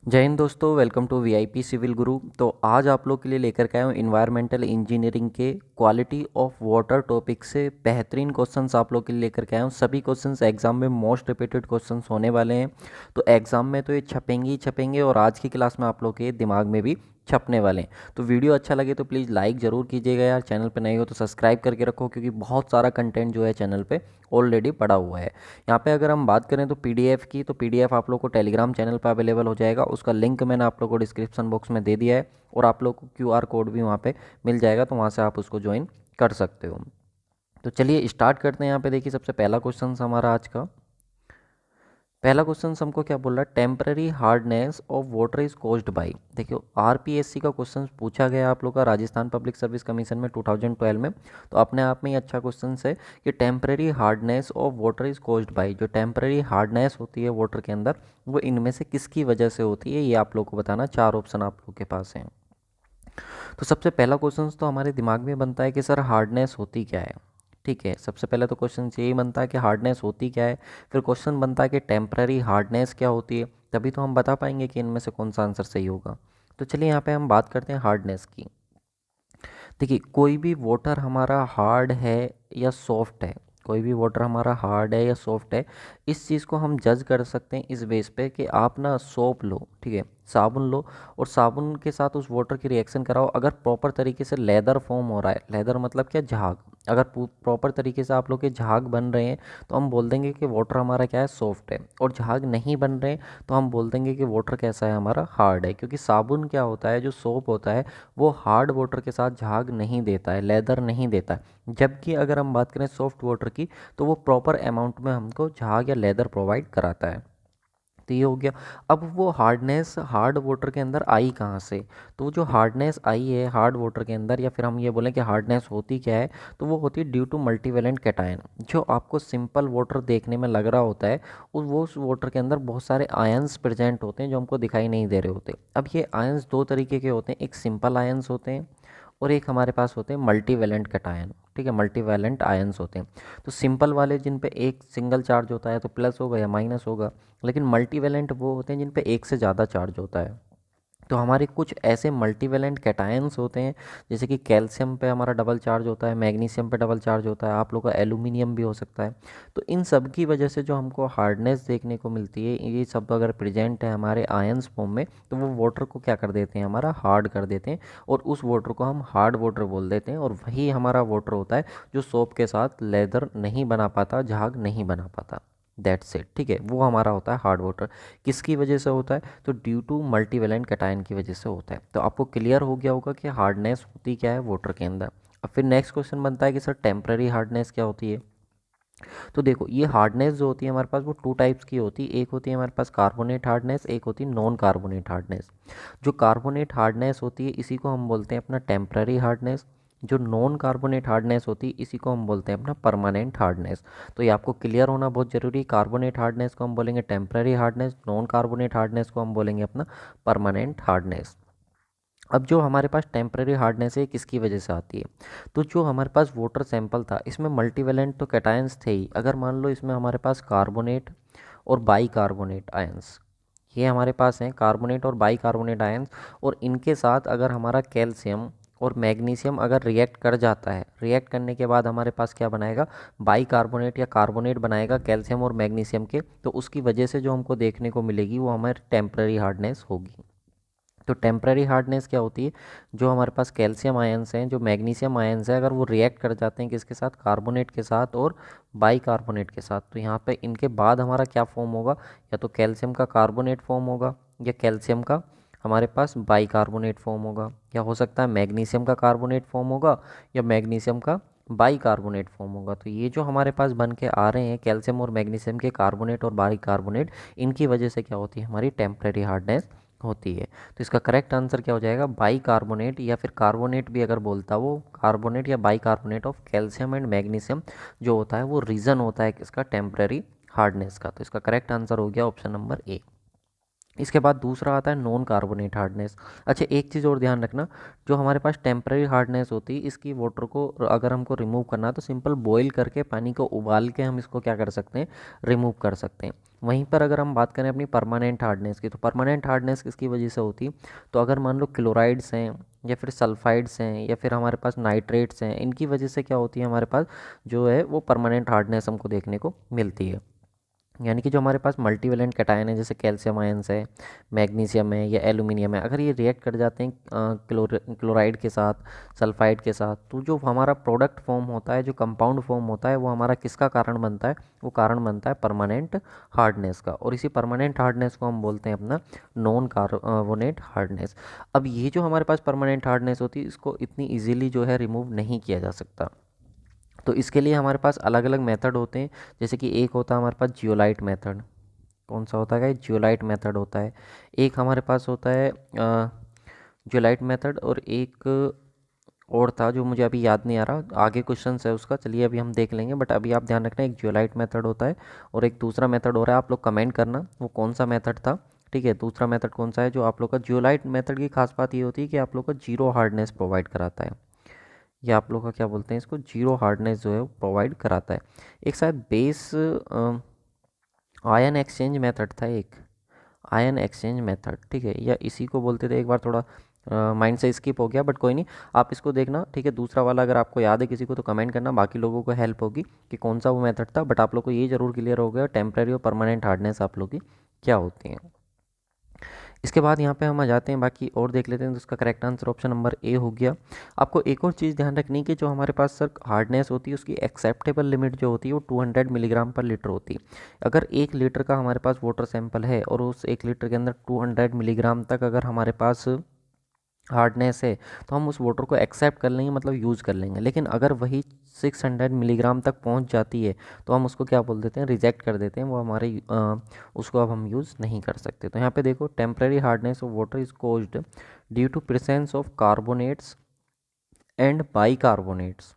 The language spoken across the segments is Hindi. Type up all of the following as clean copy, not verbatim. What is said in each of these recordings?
जय हिंद दोस्तों, वेलकम टू वीआईपी सिविल गुरु। तो आज आप लोग के लिए लेकर के आया हूँ इन्वायरमेंटल इंजीनियरिंग के क्वालिटी ऑफ वाटर टॉपिक से बेहतरीन क्वेश्चंस आप लोग के लिए लेकर के आया हूँ। सभी क्वेश्चंस एग्जाम में मोस्ट रिपीटेड क्वेश्चंस होने वाले हैं, तो एग्जाम में तो ये छपेंगे ही छपेंगे और आज की क्लास में आप लोग के दिमाग में भी छपने वाले हैं। तो वीडियो अच्छा लगे तो प्लीज़ लाइक ज़रूर कीजिएगा यार। चैनल पे नए हो तो सब्सक्राइब करके रखो, क्योंकि बहुत सारा कंटेंट जो है चैनल पे ऑलरेडी पड़ा हुआ है। यहाँ पे अगर हम बात करें तो पीडीएफ की, तो पीडीएफ आप लोग को टेलीग्राम चैनल पर अवेलेबल हो जाएगा। उसका लिंक मैंने आप लोग को डिस्क्रिप्शन बॉक्स में दे दिया है, और आप लोग को क्यूआर कोड भी वहाँ पे मिल जाएगा, तो वहाँ से आप उसको ज्वाइन कर सकते हो। तो चलिए स्टार्ट करते हैं। यहाँ पे देखिए, सबसे पहला क्वेश्चन हमारा आज का पहला क्वेश्चन हमको क्या बोल रहा है, temporary hardness of water is caused by. देखियो, आरपीएससी का क्वेश्चन पूछा गया आप लोग का राजस्थान पब्लिक सर्विस कमीशन में 2012 में। तो अपने आप में ही अच्छा क्वेश्चन है कि temporary hardness of water is caused by. जो टेम्पररी हार्डनेस होती है वाटर के अंदर, वो इनमें से किसकी वजह से होती है, ये आप लोग को बताना। 4 ऑप्शन आप लोग के पास हैं। तो सबसे पहला क्वेश्चन तो हमारे दिमाग में बनता है कि सर हार्डनेस होती क्या है। ठीक है, सबसे पहले तो क्वेश्चन यही बनता है कि हार्डनेस होती क्या है। फिर क्वेश्चन बनता है कि टेम्पररी हार्डनेस क्या होती है, तभी तो हम बता पाएंगे कि इनमें से कौन सा आंसर सही होगा। तो चलिए यहाँ पे हम बात करते हैं हार्डनेस की। देखिए, कोई भी वाटर हमारा हार्ड है या सॉफ्ट है, कोई भी वाटर हमारा हार्ड है या सॉफ्ट है, इस चीज़ को हम जज कर सकते हैं इस बेस पे कि आप ना सोप लो, ठीक है, साबुन लो, और साबुन के साथ उस वाटर की रिएक्शन कराओ। अगर प्रॉपर तरीके से लेदर फॉर्म हो रहा है, लेदर मतलब क्या, झाग, अगर प्रॉपर तरीके से आप लोग के झाग बन रहे हैं, तो हम बोल देंगे कि वाटर हमारा क्या है, सॉफ्ट है। और झाग नहीं बन रहे हैं तो हम बोल देंगे कि वाटर कैसा है, हमारा हार्ड है। क्योंकि साबुन क्या होता है, जो सोप होता है, वो हार्ड वाटर के साथ झाग नहीं देता है, लेदर नहीं देता है। जबकि अगर हम बात करें सॉफ्ट वाटर की, तो वो प्रॉपर अमाउंट में हमको झाग या लेदर प्रोवाइड कराता है। तो ये हो गया। अब वो हार्डनेस हार्ड वाटर के अंदर आई कहाँ से। तो वो जो हार्डनेस आई है हार्ड वाटर के अंदर, या फिर हम ये बोलें कि हार्डनेस होती क्या है, तो वो होती है ड्यू टू मल्टीवेलेंट कैटायन। जो आपको सिंपल वाटर देखने में लग रहा होता है, उस वाटर के अंदर बहुत सारे आयंस प्रेजेंट होते हैं जो हमको दिखाई नहीं दे रहे होते। अब ये आयंस दो तरीके के होते हैं, एक सिंपल आयंस होते हैं और एक हमारे पास होते हैं मल्टीवेलेंट कैटायन। ठीक है, मल्टीवेलेंट आयंस होते हैं। तो सिंपल वाले जिन पे एक सिंगल चार्ज होता है तो प्लस होगा या माइनस होगा, लेकिन मल्टीवेलेंट वो होते हैं जिन पे एक से ज़्यादा चार्ज होता है। तो हमारे कुछ ऐसे मल्टीवेलेंट कैटायंस होते हैं, जैसे कि कैल्शियम पे हमारा डबल चार्ज होता है, मैग्नीशियम पे डबल चार्ज होता है, आप लोग का एल्यूमिनियम भी हो सकता है। तो इन सब की वजह से जो हमको हार्डनेस देखने को मिलती है, ये सब अगर प्रेजेंट है हमारे आयंस फॉर्म में, तो वो वाटर को क्या कर देते हैं, हमारा हार्ड कर देते हैं, और उस वाटर को हम हार्ड वाटर बोल देते हैं। और वही हमारा वाटर होता है जो सोप के साथ लेदर नहीं बना पाता, झाग नहीं बना पाता। That's it. ठीक है, वो हमारा होता है हार्ड वाटर। किसकी वजह से होता है, तो ड्यू टू मल्टीवेलेंट कैटायन की वजह से होता है। तो आपको क्लियर हो गया होगा कि हार्डनेस होती क्या है वाटर के अंदर। अब फिर नेक्स्ट क्वेश्चन बनता है कि सर टेम्पररी हार्डनेस क्या होती है। तो देखो, ये हार्डनेस जो होती है हमारे पास, वो टू टाइप्स की होती है। एक होती है हमारे पास कार्बोनेट हार्डनेस, एक होती है नॉन कार्बोनेट हार्डनेस। जो कार्बोनेट हार्डनेस होती है इसी को हम बोलते हैं अपना टेम्पररी हार्डनेस। जो नॉन कार्बोनेट हार्डनेस होती है इसी को हम बोलते हैं अपना परमानेंट हार्डनेस। तो ये आपको क्लियर होना बहुत ज़रूरी है। कार्बोनेट हार्डनेस को हम बोलेंगे temporary hardness, non carbonate hardness को हम बोलेंगे अपना परमानेंट हार्डनेस। अब जो हमारे पास टेम्परेरी हार्डनेस है किसकी वजह से आती है, तो जो हमारे पास वाटर सैंपल था, इसमें मल्टीवेलेंट तो कैटायंस थे ही। अगर मान लो इसमें हमारे पास कार्बोनेट और बाई कार्बोनेट आयंस, ये हमारे पास हैं कार्बोनेट और बाई कार्बोनेट आयंस, और इनके साथ अगर हमारा कैल्शियम और मैग्नीशियम अगर रिएक्ट कर जाता है, रिएक्ट करने के बाद हमारे पास क्या बनाएगा, बाई कार्बोनेट या कार्बोनेट बनाएगा कैल्शियम और मैग्नीशियम के। तो उसकी वजह से जो हमको देखने को मिलेगी वो हमारी टेम्पररी हार्डनेस होगी। तो टेम्पररी हार्डनेस क्या होती है, जो हमारे पास कैल्शियम आयंस हैं, जो मैग्नीशियम आयंस हैं, अगर वो रिएक्ट कर जाते हैं किसके साथ, कार्बोनेट के साथ और बाई कार्बोनेट के साथ, तो यहाँ पे इनके बाद हमारा क्या फॉर्म होगा, या तो कैल्शियम का कार्बोनेट फॉर्म होगा, या कैल्शियम का हमारे पास बाई कार्बोनेट फॉर्म होगा, या हो सकता है मैग्नीशियम का कार्बोनेट फॉर्म होगा, या मैग्नीशियम का बाई कार्बोनेट फॉर्म होगा। तो ये जो हमारे पास बन के आ रहे हैं कैल्शियम और मैग्नीशियम के कार्बोनेट और बाई कार्बोनेट, इनकी वजह से क्या होती है, हमारी टेम्पररी हार्डनेस होती है। तो इसका करेक्ट आंसर क्या हो जाएगा, बाई कार्बोनेट, या फिर कार्बोनेट भी अगर बोलता वो कार्बोनेट या by carbonate of calcium and magnesium जो होता है वो रीज़न होता है किसका, टेम्पररी हार्डनेस का। तो इसका करेक्ट आंसर हो गया ऑप्शन नंबर ए। इसके बाद दूसरा आता है नॉन कार्बोनेट हार्डनेस। अच्छा, एक चीज़ और ध्यान रखना, जो हमारे पास टेम्पररी हार्डनेस होती है, इसकी वाटर को अगर हमको रिमूव करना है तो सिंपल बॉईल करके पानी को उबाल के हम इसको क्या कर सकते हैं, रिमूव कर सकते हैं। वहीं पर अगर हम बात करें अपनी परमानेंट हार्डनेस की, तो परमानेंट हार्डनेस किसकी वजह से होती है, तो अगर मान लो क्लोराइड्स हैं या फिर सल्फाइड्स हैं या फिर हमारे पास नाइट्रेट्स हैं, इनकी वजह से क्या होती है, हमारे पास जो है वो परमानेंट हार्डनेस हमको देखने को मिलती है। यानी कि जो हमारे पास मल्टीवेलेंट कैटायन है, जैसे कैल्शियम आयंस है, मैग्नीशियम है या एल्यूमिनियम है, अगर ये रिएक्ट कर जाते हैं क्लोराइड के साथ, सल्फाइड के साथ, तो जो हमारा प्रोडक्ट फॉर्म होता है, जो कंपाउंड फॉर्म होता है, वो हमारा किसका कारण बनता है, वो कारण बनता है परमानेंट हार्डनेस का। और इसी परमानेंट हार्डनेस को हम बोलते हैं अपना नॉन कार्बोनेट हार्डनेस। अब ये जो हमारे पास परमानेंट हार्डनेस होती है, इसको इतनी ईजिली जो है रिमूव नहीं किया जा सकता। तो इसके लिए हमारे पास अलग अलग मेथड होते हैं। जैसे कि एक होता है हमारे पास जियोलाइट मेथड। कौन सा होता है, जियोलाइट मेथड होता है। एक हमारे पास होता है जियोलाइट मेथड, और एक और था जो मुझे अभी याद नहीं आ रहा, आगे क्वेश्चन है उसका, चलिए अभी हम देख लेंगे। बट अभी आप ध्यान रखना, एक जियोलाइट मेथड होता है और एक दूसरा मेथड हो रहा है, आप लोग कमेंट करना वो कौन सा मेथड था। ठीक है, दूसरा मेथड कौन सा है जो आप लोग का। जियोलाइट मेथड की खास बात ये होती है कि आप लोग का जीरो हार्डनेस प्रोवाइड कराता है, या आप लोग का क्या बोलते हैं इसको, जीरो हार्डनेस जो है वो प्रोवाइड कराता है। एक शायद बेस आयन एक्सचेंज मेथड था, एक आयन एक्सचेंज मेथड, ठीक है, या इसी को बोलते थे। एक बार थोड़ा माइंड से स्किप हो गया, बट कोई नहीं, आप इसको देखना। ठीक है, दूसरा वाला अगर आपको याद है किसी को तो कमेंट करना, बाकी लोगों को हेल्प होगी कि कौन सा वो मेथड था। बट आप लोग को ये ज़रूर क्लियर हो गया टेम्परेरी और परमानेंट हार्डनेस आप लोग की क्या होती है। इसके बाद यहाँ पे हम आ जाते हैं, बाकी और देख लेते हैं। तो इसका correct answer option number A हो गया। आपको एक और चीज़ ध्यान रखनी है कि जो हमारे पास सर हार्डनेस होती है, उसकी एक्सेप्टेबल लिमिट जो होती है वो 200 मिलीग्राम पर लीटर होती है। अगर 1 लीटर का हमारे पास वाटर सैंपल है और उस 1 लीटर के अंदर 200 मिलीग्राम तक अगर हमारे पास हार्डनेस है, तो हम उस वाटर को एक्सेप्ट कर लेंगे, मतलब यूज़ कर लेंगे। लेकिन अगर वही 600 मिलीग्राम तक पहुंच जाती है, तो हम उसको क्या बोल देते हैं, रिजेक्ट कर देते हैं, वो हमारे उसको अब हम यूज़ नहीं कर सकते। तो यहाँ पे देखो, temporary hardness of water is caused due to presence of carbonates and bicarbonates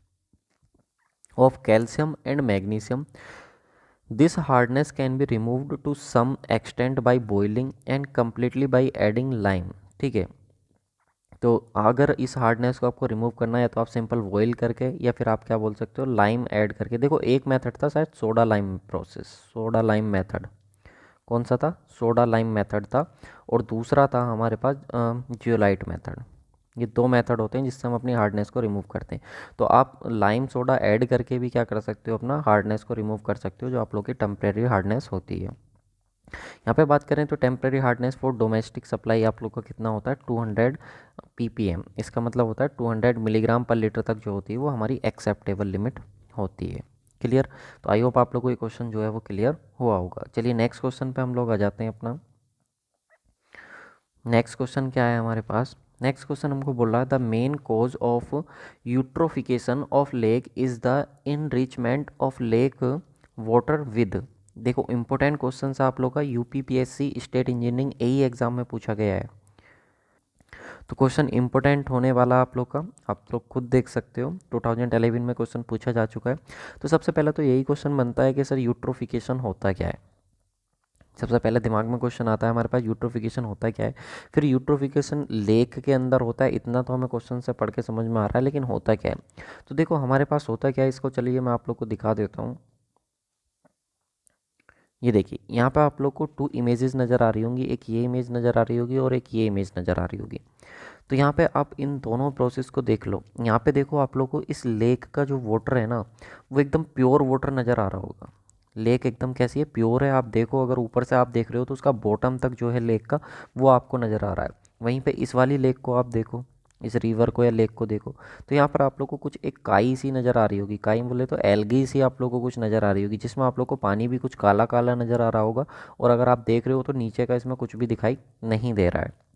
of calcium and magnesium. This hardness can be removed to some extent by boiling and completely by adding lime. ठीक है, तो अगर इस हार्डनेस को आपको रिमूव करना है, तो आप सिंपल बॉईल करके या फिर आप क्या बोल सकते हो, लाइम ऐड करके। देखो, एक मेथड था शायद soda lime process, soda lime method. कौन सा था, सोडा लाइम मेथड था। और दूसरा था हमारे पास जियोलाइट मेथड। ये दो मेथड होते हैं जिससे हम अपनी हार्डनेस को रिमूव करते हैं। तो आप लाइम सोडा ऐड करके भी क्या कर सकते हो, अपना हार्डनेस को रिमूव कर सकते हो, जो आप लोग की टेम्परेरी हार्डनेस होती है। यहाँ पे बात करें तो temporary hardness for domestic supply आप लोग का कितना होता है, 200 ppm। इसका मतलब होता है 200 मिलीग्राम पर लीटर तक जो होती है वो हमारी एक्सेप्टेबल लिमिट होती है। क्लियर। तो आई होप आप लोगों को ये क्वेश्चन जो है वो क्लियर हुआ होगा। चलिए नेक्स्ट क्वेश्चन पे हम लोग आ जाते हैं अपना। नेक्स्ट क्वेश्चन क्या है हमारे पास, नेक्स्ट क्वेश्चन हमको बोल रहा है the main cause of eutrophication of lake is the enrichment of lake water with. देखो, इंपॉर्टेंट क्वेश्चन आप लोग का यूपीपीएससी स्टेट इंजीनियरिंग एई एग्जाम में पूछा गया है। तो क्वेश्चन इंपॉर्टेंट होने वाला आप लोग का, आप लोग खुद देख सकते हो, 2011 में क्वेश्चन पूछा जा चुका है। तो सबसे पहले तो यही क्वेश्चन बनता है कि सर यूट्रोफिकेशन होता क्या है। सबसे पहले दिमाग में क्वेश्चन आता है हमारे पास, यूट्रोफिकेशन होता क्या है। फिर यूट्रोफिकेशन लेक के अंदर होता है, इतना तो हमें क्वेश्चन से पढ़ के समझ में आ रहा है, लेकिन होता क्या है। तो देखो हमारे पास होता क्या है, इसको चलिए मैं आप लोग को दिखा देता हूँ। ये देखिए, यहाँ पे आप लोग को 2 इमेजेस नज़र आ रही होंगी, एक ये इमेज नज़र आ रही होगी और एक ये इमेज नज़र आ रही होगी। तो यहाँ पे आप इन दोनों प्रोसेस को देख लो। यहाँ पे देखो, आप लोग को इस लेक का जो वाटर है ना, वो एकदम प्योर वाटर नज़र आ रहा होगा। लेक एकदम कैसी है, प्योर है। आप देखो, अगर ऊपर से आप देख रहे हो तो उसका बॉटम तक जो है लेक का, वो आपको नज़र आ रहा है। वहीं पे इस वाली लेक को आप देखो, इस रिवर को या लेक को देखो, तो यहाँ पर आप लोग को कुछ एक काई सी नज़र आ रही होगी। काई बोले तो एल्गी सी आप लोग को कुछ नज़र आ रही होगी, जिसमें आप लोग को पानी भी कुछ काला काला नज़र आ रहा होगा। और अगर आप देख रहे हो तो नीचे का इसमें कुछ भी दिखाई नहीं दे रहा है।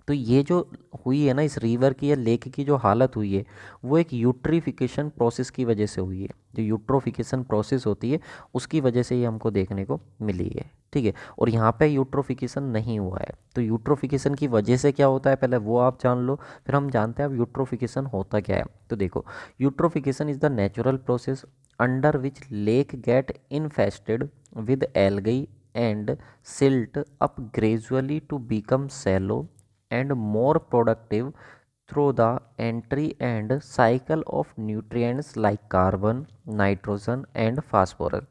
तो ये जो हुई है ना इस रिवर की या लेक की जो हालत हुई है, वो एक यूट्रिफिकेशन प्रोसेस की वजह से हुई है। जो यूट्रोफिकेशन प्रोसेस होती है, उसकी वजह से ये हमको देखने को मिली है। ठीक है, और यहाँ पे यूट्रोफिकेशन नहीं हुआ है। तो यूट्रोफिकेशन की वजह से क्या होता है, पहले वो आप जान लो, फिर हम जानते हैं अब यूट्रोफिकेशन होता क्या है। तो देखो, eutrophication is the natural process under which lake get infested with algae and silt up gradually to become shallow and more productive through the entry and cycle of nutrients like carbon, nitrogen and phosphorus।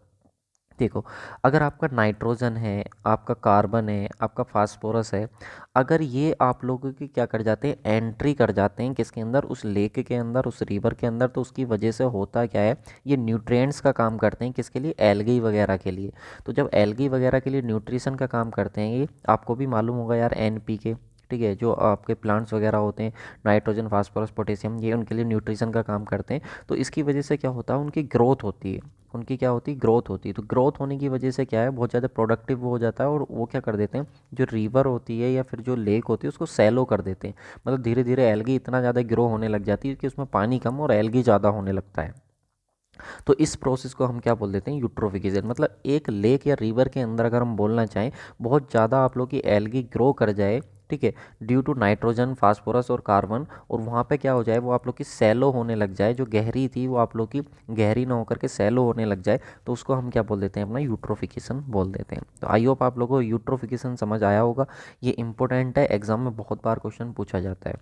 देखो, अगर आपका नाइट्रोजन है, आपका कार्बन है, आपका फास्फोरस है, अगर ये आप लोगों की क्या कर जाते हैं, एंट्री कर जाते हैं किसके अंदर, उस लेक के अंदर, उस रिवर के अंदर, तो उसकी वजह से होता क्या है, ये न्यूट्रिएंट्स का काम करते हैं किसके लिए, एल्गी वगैरह के लिए। तो जब एल्गी वगैरह के लिए न्यूट्रिशन का काम करते हैं, ये आपको भी मालूम होगा यार, NPK, ठीक है, जो आपके प्लांट्स वगैरह होते हैं, नाइट्रोजन, फास्फोरस, पोटेशियम, ये उनके लिए न्यूट्रिशन का काम करते हैं। तो इसकी वजह से क्या होता है, उनकी ग्रोथ होती है, उनकी क्या होती है, ग्रोथ होती है। तो ग्रोथ होने की वजह से क्या है, बहुत ज़्यादा प्रोडक्टिव हो जाता है, और वो क्या कर देते हैं, जो रिवर होती है या फिर जो लेक होती है उसको सैलो कर देते हैं। मतलब धीरे धीरे एल्गी इतना ज़्यादा ग्रो होने लग जाती है कि उसमें पानी कम और एल्गी ज़्यादा होने लगता है। तो इस प्रोसेस को हम क्या बोल देते हैं, यूट्रोफिकेशन। मतलब एक लेक या रिवर के अंदर अगर हम बोलना चाहें, बहुत ज़्यादा आप लोग की एल्गी ग्रो कर जाए, ठीक है, ड्यू टू नाइट्रोजन, फास्फोरस और कार्बन, और वहाँ पे क्या हो जाए, वो आप लोग की सैलो होने लग जाए, जो गहरी थी वो आप लोग की गहरी ना होकर के सैलो होने लग जाए, तो उसको हम क्या बोल देते हैं, अपना यूट्रोफिकेशन बोल देते हैं। तो आई होप आप लोगों को यूट्रोफिकेशन समझ आया होगा। ये इंपॉर्टेंट है, एग्जाम में बहुत बार क्वेश्चन पूछा जाता है।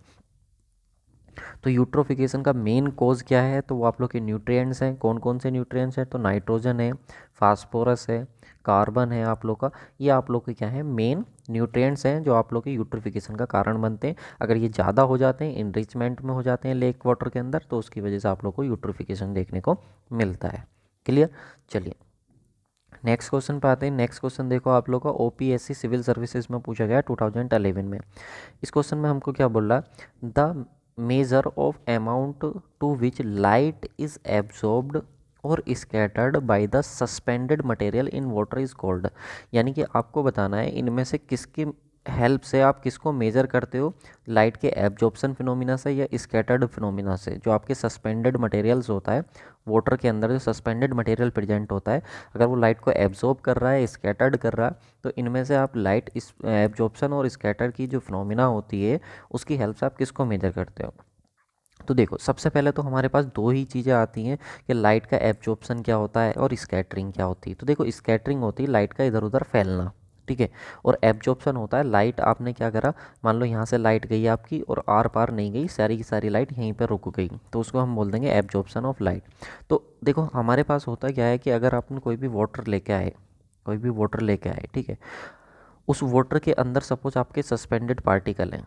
तो यूट्रोफिकेशन का मेन कोज क्या है, तो वो आप लोग के न्यूट्रिएंट्स हैं। कौन कौन से न्यूट्रिएंट्स हैं, तो नाइट्रोजन है, फास्फोरस है, कार्बन है आप लोग का, ये आप लोग के क्या है, मेन न्यूट्रिएंट्स हैं जो आप लोग के यूट्रोफिकेशन का कारण बनते हैं। अगर ये ज़्यादा हो जाते हैं, इनरिचमेंट में हो जाते हैं लेक वाटर के अंदर, तो उसकी वजह से आप लोग को यूट्रोफिकेशन देखने को मिलता है। क्लियर। चलिए नेक्स्ट क्वेश्चन पे आते हैं। नेक्स्ट क्वेश्चन देखो आप लोग का OPSC सिविल सर्विसेज में पूछा गया 2011 में। इस क्वेश्चन में हमको क्या बोल रहा है, the major of amount to which light is absorbed और scattered by the suspended material in water is called. यानी कि आपको बताना है इनमें से किसकी हेल्प से आप किसको मेजर करते हो, लाइट के एब्जॉर्प्शन फिनोमिना से या स्कैटर्ड फिनोमिना से। जो आपके सस्पेंडेड मटेरियल्स होता है वाटर के अंदर, जो सस्पेंडेड मटेरियल प्रेजेंट होता है, अगर वो लाइट को एब्जॉर्ब कर रहा है, स्कैटर्ड कर रहा है, तो इनमें से आप लाइट इस एब्जॉर्प्शन और स्कैटर की जो फिनोमिना होती है उसकी हेल्प से आप किसको मेजर करते हो। तो देखो, सबसे पहले तो हमारे पास दो ही चीज़ें आती हैं कि लाइट का एब्जॉर्प्शन क्या होता है और स्कैटरिंग क्या होती है। तो देखो, स्कैटरिंग होती है लाइट का इधर उधर फैलना, ठीक है, और एब्जॉर्प्शन होता है लाइट आपने क्या करा, मान लो यहाँ से लाइट गई आपकी और आर पार नहीं गई, सारी की सारी लाइट यहीं पर रुक गई, तो उसको हम बोल देंगे एब्जॉर्प्शन ऑफ लाइट। तो देखो, हमारे पास होता क्या है कि अगर आपने कोई भी वाटर लेके आए, कोई भी वाटर लेके आए, ठीक है, उस वाटर के अंदर सपोज आपके सस्पेंडेड पार्टिकल हैं।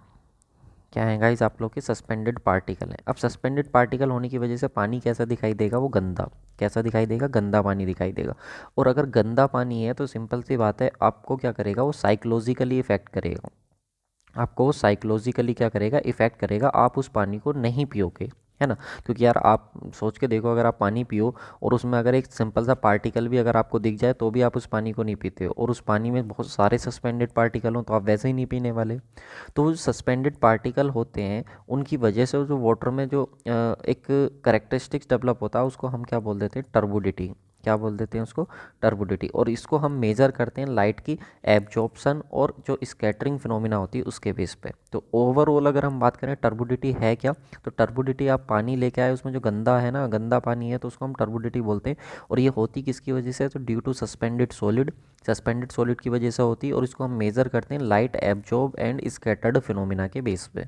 क्या है गाइस, आप लोग के सस्पेंडेड पार्टिकल है। अब सस्पेंडेड पार्टिकल होने की वजह से पानी कैसा दिखाई देगा, वो गंदा, कैसा दिखाई देगा, गंदा पानी दिखाई देगा। और अगर गंदा पानी है तो सिंपल सी बात है, आपको क्या करेगा, वो साइकोलॉजिकली इफेक्ट करेगा, आपको साइकोलॉजिकली क्या करेगा, इफ़ेक्ट करेगा, आप उस पानी को नहीं पियोगे, है ना। क्योंकि यार आप सोच के देखो, अगर आप पानी पियो और उसमें अगर एक सिंपल सा पार्टिकल भी अगर आपको दिख जाए तो भी आप उस पानी को नहीं पीते हो, और उस पानी में बहुत सारे सस्पेंडेड पार्टिकल हों तो आप वैसे ही नहीं पीने वाले। तो वो सस्पेंडेड पार्टिकल होते हैं, उनकी वजह से जो वाटर में जो एक करेक्टरिस्टिक्स डेवलप होता है उसको हम क्या बोल देते हैं, टर्बुडिटी। क्या बोल देते हैं उसको, टर्बुडिटी। और इसको हम मेज़र करते हैं लाइट की एब्जॉर्प्शन और जो स्कैटरिंग फिनोमिना होती है उसके बेस पे। तो ओवरऑल अगर हम बात करें टर्बुडिटी है क्या, तो टर्बुडिटी, आप पानी लेके आए उसमें जो गंदा है ना, गंदा पानी है, तो उसको हम टर्बुडिटी बोलते हैं। और ये होती किसकी वजह से, तो due to suspended solid, suspended solid की वजह से होती है। और इसको हम मेज़र करते हैं light absorb and scattered phenomena के बेस पे।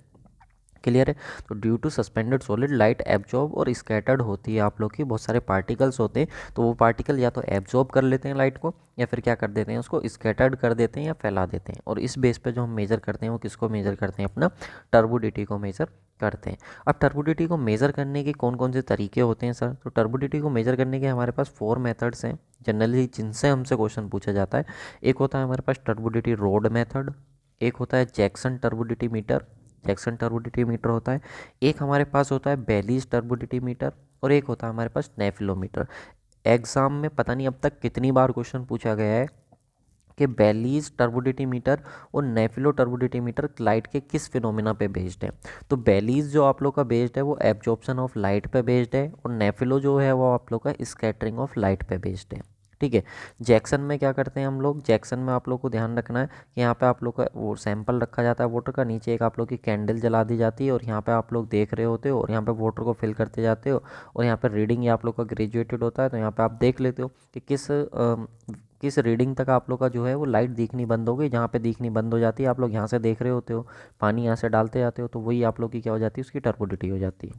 क्लियर है। तो due to suspended solid light absorb और स्कैटर्ड होती है, आप लोग की बहुत सारे पार्टिकल्स होते हैं, तो वो पार्टिकल या तो एब्जॉर्ब कर लेते हैं लाइट को, या फिर क्या कर देते हैं, उसको स्कैटर्ड कर देते हैं या फैला देते हैं। और इस बेस पे जो हम मेज़र करते हैं वो किसको मेज़र करते हैं, अपना टर्बुडिटी को मेज़र करते हैं। अब टर्बुडिटी को मेज़र करने के कौन कौन से तरीके होते हैं सर, तो टर्बुडिटी को मेज़र करने के हमारे पास 4 मेथड्स हैं जनरली, जिनसे हमसे क्वेश्चन पूछा जाता है। एक होता है हमारे पास टर्बुडिटी रोड मेथड, एक होता है जैक्सन टर्बुडिटी मीटर, जैक्सन टर्बुडिटी मीटर होता है, एक हमारे पास होता है बेलीज टर्बुडिटी मीटर, और एक होता है हमारे पास नेफिलोमीटर। एग्जाम में पता नहीं अब तक कितनी बार क्वेश्चन पूछा गया है कि बेलीज टर्बुडिटी मीटर और नेफिलो टर्बुडिटी मीटर लाइट के किस फिनोमिना पे बेस्ड है। तो बेलीज जो आप लोग का बेस्ड है वो एब्जॉर्प्शन ऑफ लाइट पे बेस्ड है, और नेफिलो जो है वो आप लोग का स्कैटरिंग ऑफ लाइट पे बेस्ड है, ठीक है। जैक्सन में क्या करते हैं हम लोग, जैक्सन में आप लोग को ध्यान रखना है कि यहाँ पे आप लोग का वो सैंपल रखा जाता है वाटर का, नीचे एक आप लोग की कैंडल जला दी जाती है, और यहाँ पे आप लोग देख रहे होते हो और यहाँ पे वाटर को फिल करते जाते हो, और यहाँ पे रीडिंग ये आप लोग का ग्रेजुएटेड होता है, तो यहाँ पे आप देख लेते हो कि किस किस रीडिंग तक आप लोग का जो है वो लाइट दिखनी बंद हो गई, जहाँ पे दिखनी बंद हो जाती है आप लोग यहाँ से देख रहे होते हो, पानी यहाँ से डालते जाते हो, तो वही आप लोग की क्या हो जाती है, उसकी टर्बोडिटी हो जाती है।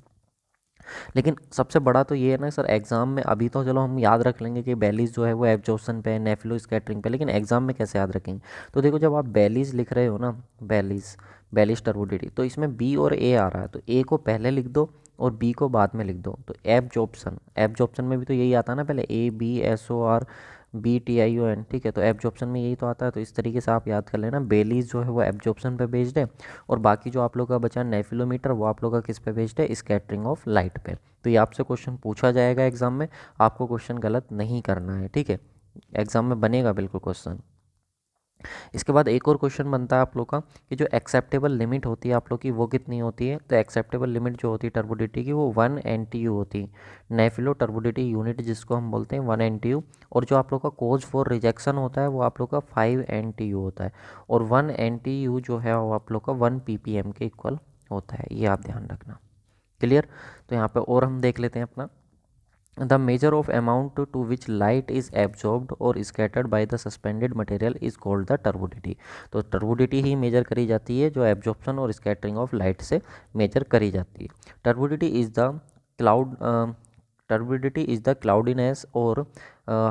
लेकिन सबसे बड़ा तो ये है ना सर, एग्जाम में अभी तो चलो हम याद रख लेंगे कि बेलीज जो है वो एब्जॉर्प्शन पे है, नेफ्लो स्कैटरिंग पे, लेकिन एग्जाम में कैसे याद रखेंगे? तो देखो जब आप बेलीज लिख रहे हो ना, बेलीज बेलीज टर्बोडिटी, तो इसमें बी और ए आ रहा है, तो ए को पहले लिख दो और बी को बाद में लिख दो। तो एब्जॉर्प्शन, एब्जॉर्प्शन में भी तो यही आता है ना, पहले ABSOR BTION, ठीक है, तो एब्जॉर्प्शन में यही तो आता है। तो इस तरीके से आप याद कर लेना, बेलीज जो है वो एब्जॉर्प्शन पे बेस्ड है, और बाकी जो आप लोग का बचा नेफिलोमीटर वो आप लोग का किस पे बेस्ड है, स्कैटरिंग ऑफ लाइट पे। तो ये आपसे क्वेश्चन पूछा जाएगा एग्जाम में, आपको क्वेश्चन गलत नहीं करना है, ठीक है, एग्जाम में बनेगा बिल्कुल क्वेश्चन। इसके बाद एक और क्वेश्चन बनता है आप लोग का कि जो एक्सेप्टेबल लिमिट होती है आप लोग की वो कितनी होती है? तो एक्सेप्टेबल लिमिट जो होती है टर्बोडिटी की वो 1 NTU होती है, नेफिलो टर्बोडिटी यूनिट जिसको हम बोलते हैं 1 NTU। और जो आप लोग का कोज फॉर रिजेक्शन होता है वो आप लोग का 5 NTU होता है, और 1 NTU जो है वो आप लोग का 1 ppm के इक्वल होता है, ये आप ध्यान रखना। क्लियर? तो यहाँ पे और हम देख लेते हैं अपना, the major of amount to which light is absorbed और scattered by the suspended material is called the turbidity. तो टर्बोडिटी ही मेजर करी जाती है जो एब्जॉर्प्शन और स्कैटरिंग ऑफ लाइट से मेजर करी जाती है। Turbidity is the cloud turbidity is the cloudiness और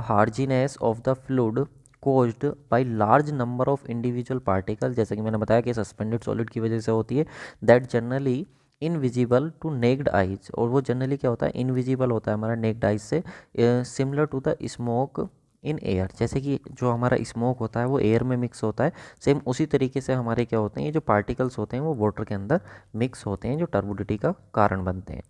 haziness of the fluid caused by large number of individual particles, जैसे कि मैंने बताया कि सस्पेंडेड सॉलिड की वजह से होती है, that generally invisible to naked eyes, और वो जनरली क्या होता है, इनविजिबल होता है हमारा नेक्ड आइज से, similar to the smoke in air, जैसे कि जो हमारा स्मोक होता है वो एयर में मिक्स होता है, सेम उसी तरीके से हमारे क्या होते हैं, ये जो पार्टिकल्स होते हैं वो वाटर के अंदर मिक्स होते हैं, जो टर्बोडिटी का कारण बनते हैं।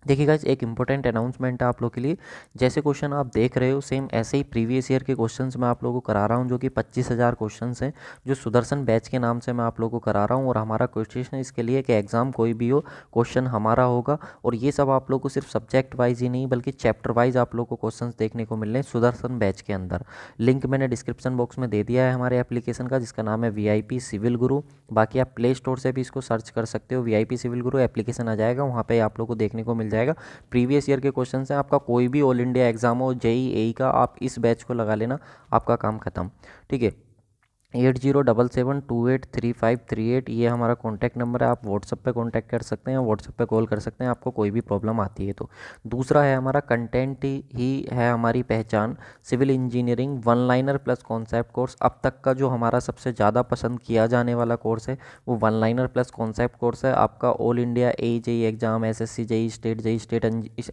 देखिए गाइस, एक इंपॉर्टेंट अनाउंसमेंट है आप लोग के लिए, जैसे क्वेश्चन आप देख रहे हो सेम ऐसे ही प्रीवियस ईयर के क्वेश्चंस मैं आप लोगों को करा रहा हूं, जो कि 25,000 क्वेश्चंस हैं, जो सुदर्शन बैच के नाम से मैं आप लोगों को करा रहा हूं। और हमारा कोशिश है इसके लिए कि एग्जाम कोई भी हो क्वेश्चन हमारा होगा, और ये सब आप लोग को सिर्फ सब्जेक्ट वाइज ही नहीं बल्कि चैप्टर वाइज आप लोग को क्वेश्चन देखने को मिल रहे हैं सुदर्शन बैच के अंदर। लिंक मैंने डिस्क्रिप्शन बॉक्स में दे दिया है हमारे एप्लीकेशन का, जिसका नाम है VIP सिविल गुरु। बाकी आप प्ले स्टोर से भी इसको सर्च कर सकते हो, VIP सिविल गुरु एप्लीकेशन आ जाएगा, वहाँ पे आप लोग को देखने को मिल जाएगा। प्रीवियस ईयर के क्वेश्चन हैं, आपका कोई भी ऑल इंडिया एग्जाम हो, JEE AE का, आप इस बैच को लगा लेना, आपका काम खत्म, ठीक है। 8077283538 ये हमारा कॉन्टैक्ट नंबर है, आप व्हाट्सअप पे कॉन्टैक्ट कर सकते हैं, व्हाट्सअप पे कॉल कर सकते हैं, आपको कोई भी प्रॉब्लम आती है तो। दूसरा है हमारा कंटेंट ही है हमारी पहचान, civil engineering one liner plus concept course. अब तक का जो हमारा सबसे ज़्यादा पसंद किया जाने वाला कोर्स है वो one liner plus concept course है। आपका all India AE exam, SSC JEE state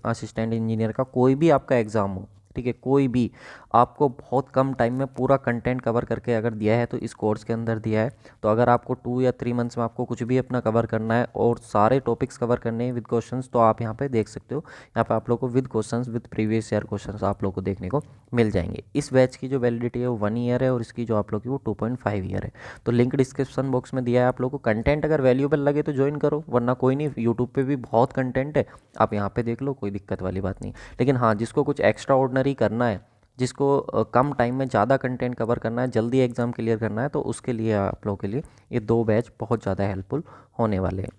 assistant engineer का कोई भी आपका एग्ज़ाम हो, ठीक है, कोई भी, आपको बहुत कम टाइम में पूरा कंटेंट कवर करके अगर दिया है तो इस कोर्स के अंदर दिया है। तो अगर आपको 2 या 3 मंथ्स में आपको कुछ भी अपना कवर करना है और सारे टॉपिक्स कवर करने हैं विद क्वेश्चंस, तो आप यहाँ पे देख सकते हो, यहाँ पे आप लोग को with questions with previous year questions आप लोग को देखने को मिल जाएंगे। इस बैच की जो वैलिडिटी है वो 1 ईयर है, और इसकी जो आप लोग की वो 2.5 ईयर है। तो लिंक डिस्क्रिप्शन बॉक्स में दिया है, आप लोग को कंटेंट अगर वैल्यूएबल लगे तो ज्वाइन करो, वरना कोई नहीं, यूट्यूब पर भी बहुत कंटेंट है, आप यहाँ पर देख लो, कोई दिक्कत वाली बात नहीं। लेकिन हाँ, जिसको कुछ एक्स्ट्रा ऑर्डनरी करना है, जिसको कम टाइम में ज़्यादा कंटेंट कवर करना है, जल्दी एग्ज़ाम क्लियर करना है, तो उसके लिए आप लोगों के लिए ये 2 बैच बहुत ज़्यादा हेल्पफुल होने वाले हैं।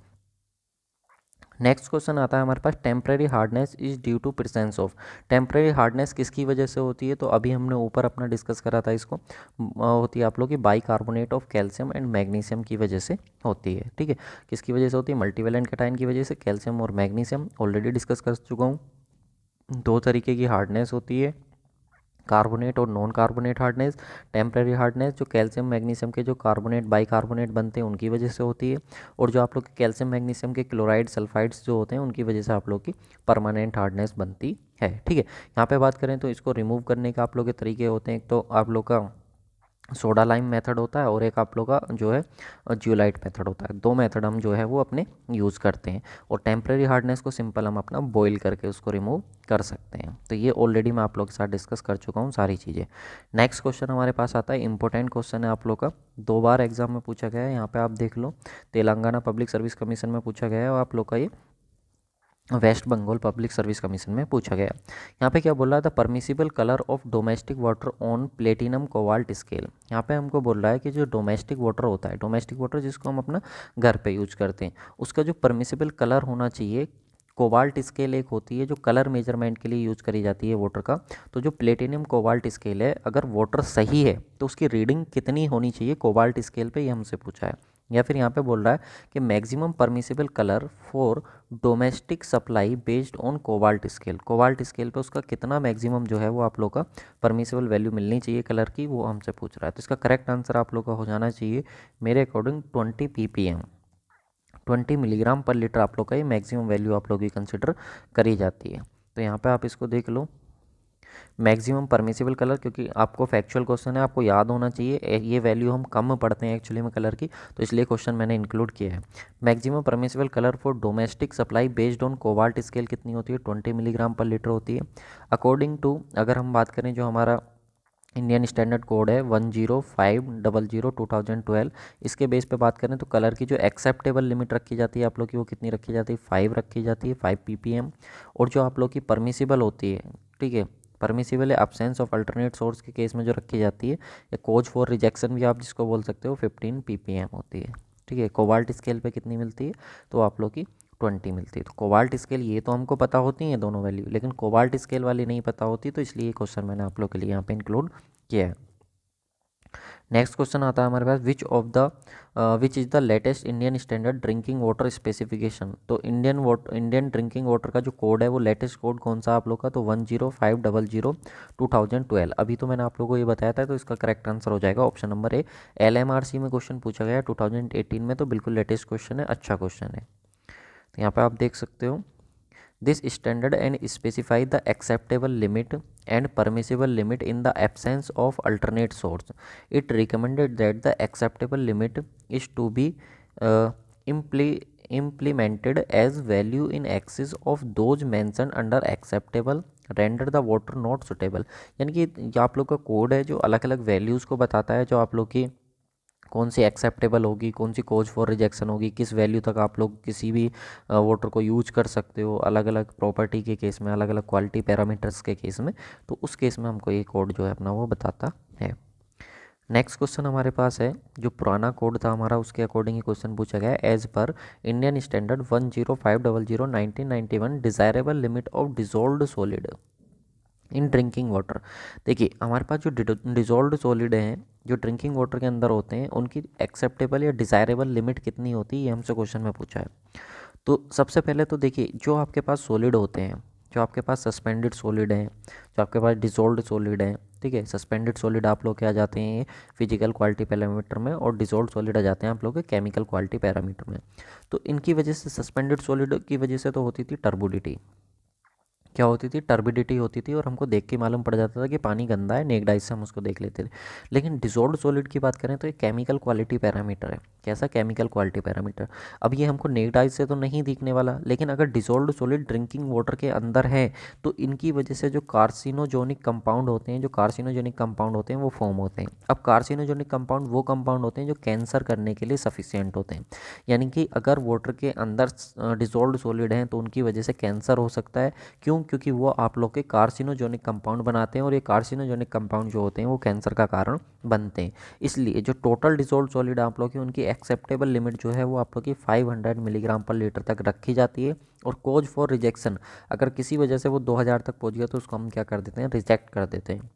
नेक्स्ट क्वेश्चन आता है हमारे पास, temporary hardness is due to presence of. Temporary hardness किसकी वजह से होती है? तो अभी हमने ऊपर अपना डिस्कस करा था, इसको होती है आप लोग की bicarbonate of calcium and magnesium की वजह से होती है, ठीक है। किसकी वजह से होती है? मल्टीवैलेंट कैटायन की वजह से, कैल्शियम और मैग्नीशियम, ऑलरेडी डिस्कस कर चुका हूँ। 2 तरीके की हार्डनेस होती है, कार्बोनेट और non carbonate hardness. Temporary hardness जो कैल्शियम मैग्नीशियम के जो कार्बोनेट बाइकार्बोनेट बनते हैं उनकी वजह से होती है, और जो आप लोग के कैल्शियम मैग्नीशियम के क्लोराइड सल्फाइड्स जो होते हैं उनकी वजह से आप लोग की परमानेंट हार्डनेस बनती है, ठीक है। यहाँ पे बात करें तो इसको रिमूव करने का आप लोग के तरीके होते हैं, एक तो आप लोग का सोडा लाइम मेथड होता है, और एक आप लोग का जो है जियोलाइट मेथड होता है। 2 मेथड हम जो है वो अपने यूज़ करते हैं, और टेम्परेरी हार्डनेस को सिंपल हम अपना बॉईल करके उसको रिमूव कर सकते हैं। तो ये ऑलरेडी मैं आप लोग के साथ डिस्कस कर चुका हूँ सारी चीज़ें। नेक्स्ट क्वेश्चन हमारे पास आता है, इंपॉर्टेंट क्वेश्चन है आप लोग का, 2 बार एग्जाम में पूछा गया है, यहाँ पे आप देख लो, तेलंगाना पब्लिक सर्विस कमीशन में पूछा गया है, और आप लोग का ये West Bengal public service commission में पूछा गया। यहाँ पे क्या बोल रहा था, permissible colour of domestic water on platinum cobalt scale. यहाँ पे हमको बोल रहा है कि जो डोमेस्टिक वाटर होता है, डोमेस्टिक वाटर जिसको हम अपना घर पे यूज करते हैं, उसका जो परमिसिबल कलर होना चाहिए कोबाल्ट स्केल एक होती है जो कलर मेजरमेंट के लिए यूज़ करी जाती है वाटर का। तो जो प्लेटिनियम कोबाल्ट स्केल है, अगर वाटर सही है तो उसकी रीडिंग कितनी होनी चाहिए कोबाल्ट स्केल पे, ये हमसे पूछा है। या फिर यहाँ पे बोल रहा है कि maximum permissible colour for domestic supply based on cobalt scale. Cobalt scale पे उसका कितना मैक्सिमम जो है वो आप लोग का परमिसिबल वैल्यू मिलनी चाहिए कलर की, वो हमसे पूछ रहा है। तो इसका करेक्ट आंसर आप लोग का हो जाना चाहिए मेरे अकॉर्डिंग 20 ppm, 20 मिलीग्राम पर लीटर आप लोग का ये मैक्सिमम वैल्यू आप लोग की कंसिडर करी जाती है। तो यहाँ पे आप इसको देख लो, मैक्सिमम परमिसिबल कलर, क्योंकि आपको फैक्चुअल क्वेश्चन है, आपको याद होना चाहिए, ये वैल्यू हम कम पढ़ते हैं एक्चुअली में कलर की, तो इसलिए क्वेश्चन मैंने इंक्लूड किया है। Maximum permissible colour for domestic supply based on cobalt scale कितनी होती है, 20 मिलीग्राम पर लीटर होती है। अकॉर्डिंग टू, अगर हम बात करें जो हमारा इंडियन स्टैंडर्ड कोड है 10500/2012, इसके बेस पे बात करें तो कलर की जो एक्सेप्टेबल लिमिट रखी जाती है आप लोग की, वो कितनी रखी जाती है, 5 रखी जाती है, 5 ppm। और जो आप लोग की परमिसिबल होती है, ठीक है, परमिसिबल है अब्सेंस ऑफ अल्टरनेट सोर्स के केस में जो रखी जाती है, या कोज फॉर रिजेक्शन भी आप जिसको बोल सकते हो, 15 ppm होती है। ठीक है, कोबाल्ट स्केल पे कितनी मिलती है, तो आप लोग की 20 मिलती है। तो कोबाल्ट स्केल ये तो हमको पता होती हैं दोनों वैल्यू, लेकिन कोबाल्ट स्केल वाली नहीं पता होती, तो इसलिए ये क्वेश्चन मैंने आप लोग के लिए यहाँ पे इंक्लूड किया है। नेक्स्ट क्वेश्चन आता है हमारे पास, which is the latest Indian standard drinking water specification. तो इंडियन ड्रिंकिंग वाटर का जो कोड है वो लेटेस्ट कोड कौन सा आप लोग का, तो 10500/2012। अभी तो मैंने आप लोगों को ये बताया था, तो इसका करेक्ट आंसर हो जाएगा ऑप्शन नंबर ए। LMRC में क्वेश्चन पूछा गया 2018 में, तो बिल्कुल लेटेस्ट क्वेश्चन है, अच्छा क्वेश्चन है। तो यहाँ पे आप देख सकते हो, this standard and specify the acceptable limit and permissible limit in the absence of alternate source. It recommended that the acceptable limit is to be uh, implemented as value in excess of those mentioned under acceptable render the water not suitable। यानी कि ये आप लोग का कोड है जो अलग अलग वैल्यूज़ को बताता है, जो आप लोग की कौन सी एक्सेप्टेबल होगी, कौन सी कोज फॉर रिजेक्शन होगी, किस वैल्यू तक आप लोग किसी भी वाटर को यूज कर सकते हो, अलग अलग प्रॉपर्टी के केस में, अलग अलग क्वालिटी पैरामीटर्स के केस में। तो उस केस में हमको ये कोड जो है अपना वो बताता है। नेक्स्ट क्वेश्चन हमारे पास है, जो पुराना कोड था हमारा उसके अकॉर्डिंग ही क्वेश्चन पूछा गया है। As per Indian standard 10500/1991 desirable limit of dissolved solid in drinking water. देखिए हमारे पास जो डिजोल्व्ड सॉलिड हैं जो ड्रिंकिंग वाटर के अंदर होते हैं, उनकी एक्सेप्टेबल या डिज़ायरेबल लिमिट कितनी होती है, ये हमसे क्वेश्चन में पूछा है। तो सबसे पहले तो देखिए, जो आपके पास सॉलिड होते हैं, जो आपके पास सस्पेंडेड सॉलिड हैं, जो आपके पास डिजोल्व्ड सॉलिड हैं, ठीक है, सस्पेंडेड सॉलिड आप लोग के आ जाते हैं फिजिकल क्वालिटी पैरामीटर में, और डिजोल्व्ड सॉलिड आ जाते हैं आप लोग के केमिकल क्वालिटी पैरामीटर में। तो इनकी वजह से, सस्पेंडेड सॉलिड की वजह से तो होती थी टर्बुडिटी, क्या होती थी, टर्बिडिटी होती थी, और हमको देख के मालूम पड़ जाता था कि पानी गंदा है, नेक्ड आइज से हम उसको देख लेते थे। लेकिन डिजोल्व्ड सॉलिड की बात करें तो ये केमिकल क्वालिटी पैरामीटर है। कैसा, केमिकल क्वालिटी पैरामीटर। अब ये हमको नेक्ड आइज से तो नहीं दिखने वाला, लेकिन अगर डिजोल्व्ड सॉलिड ड्रिंकिंग वाटर के अंदर है तो इनकी वजह से जो कार्सिनोजोनिक कंपाउंड होते हैं, जो कार्सिनोजोनिक कंपाउंड होते हैं वो फॉर्म होते हैं। अब कार्सिनोजोनिक कंपाउंड वो कंपाउंड होते हैं जो कैंसर करने के लिए सफिशियंट होते हैं। यानी कि अगर वाटर के अंदर डिजोल्व्ड सॉलिड हैं तो उनकी वजह से कैंसर हो सकता है। क्यों, क्योंकि वो आप लोग के कार्सिनोजेनिक कंपाउंड बनाते हैं, और ये कार्सिनोजेनिक कंपाउंड जो होते हैं वो कैंसर का कारण बनते हैं। इसलिए जो टोटल डिजोल्व सॉलिड आप लोग की, उनकी एक्सेप्टेबल लिमिट जो है वो आप लोग की 500 मिलीग्राम पर लीटर तक रखी जाती है। और कोज फॉर रिजेक्शन, अगर किसी वजह से वो 2000 तक पहुंच गया तो उसको हम क्या कर देते हैं, रिजेक्ट कर देते हैं।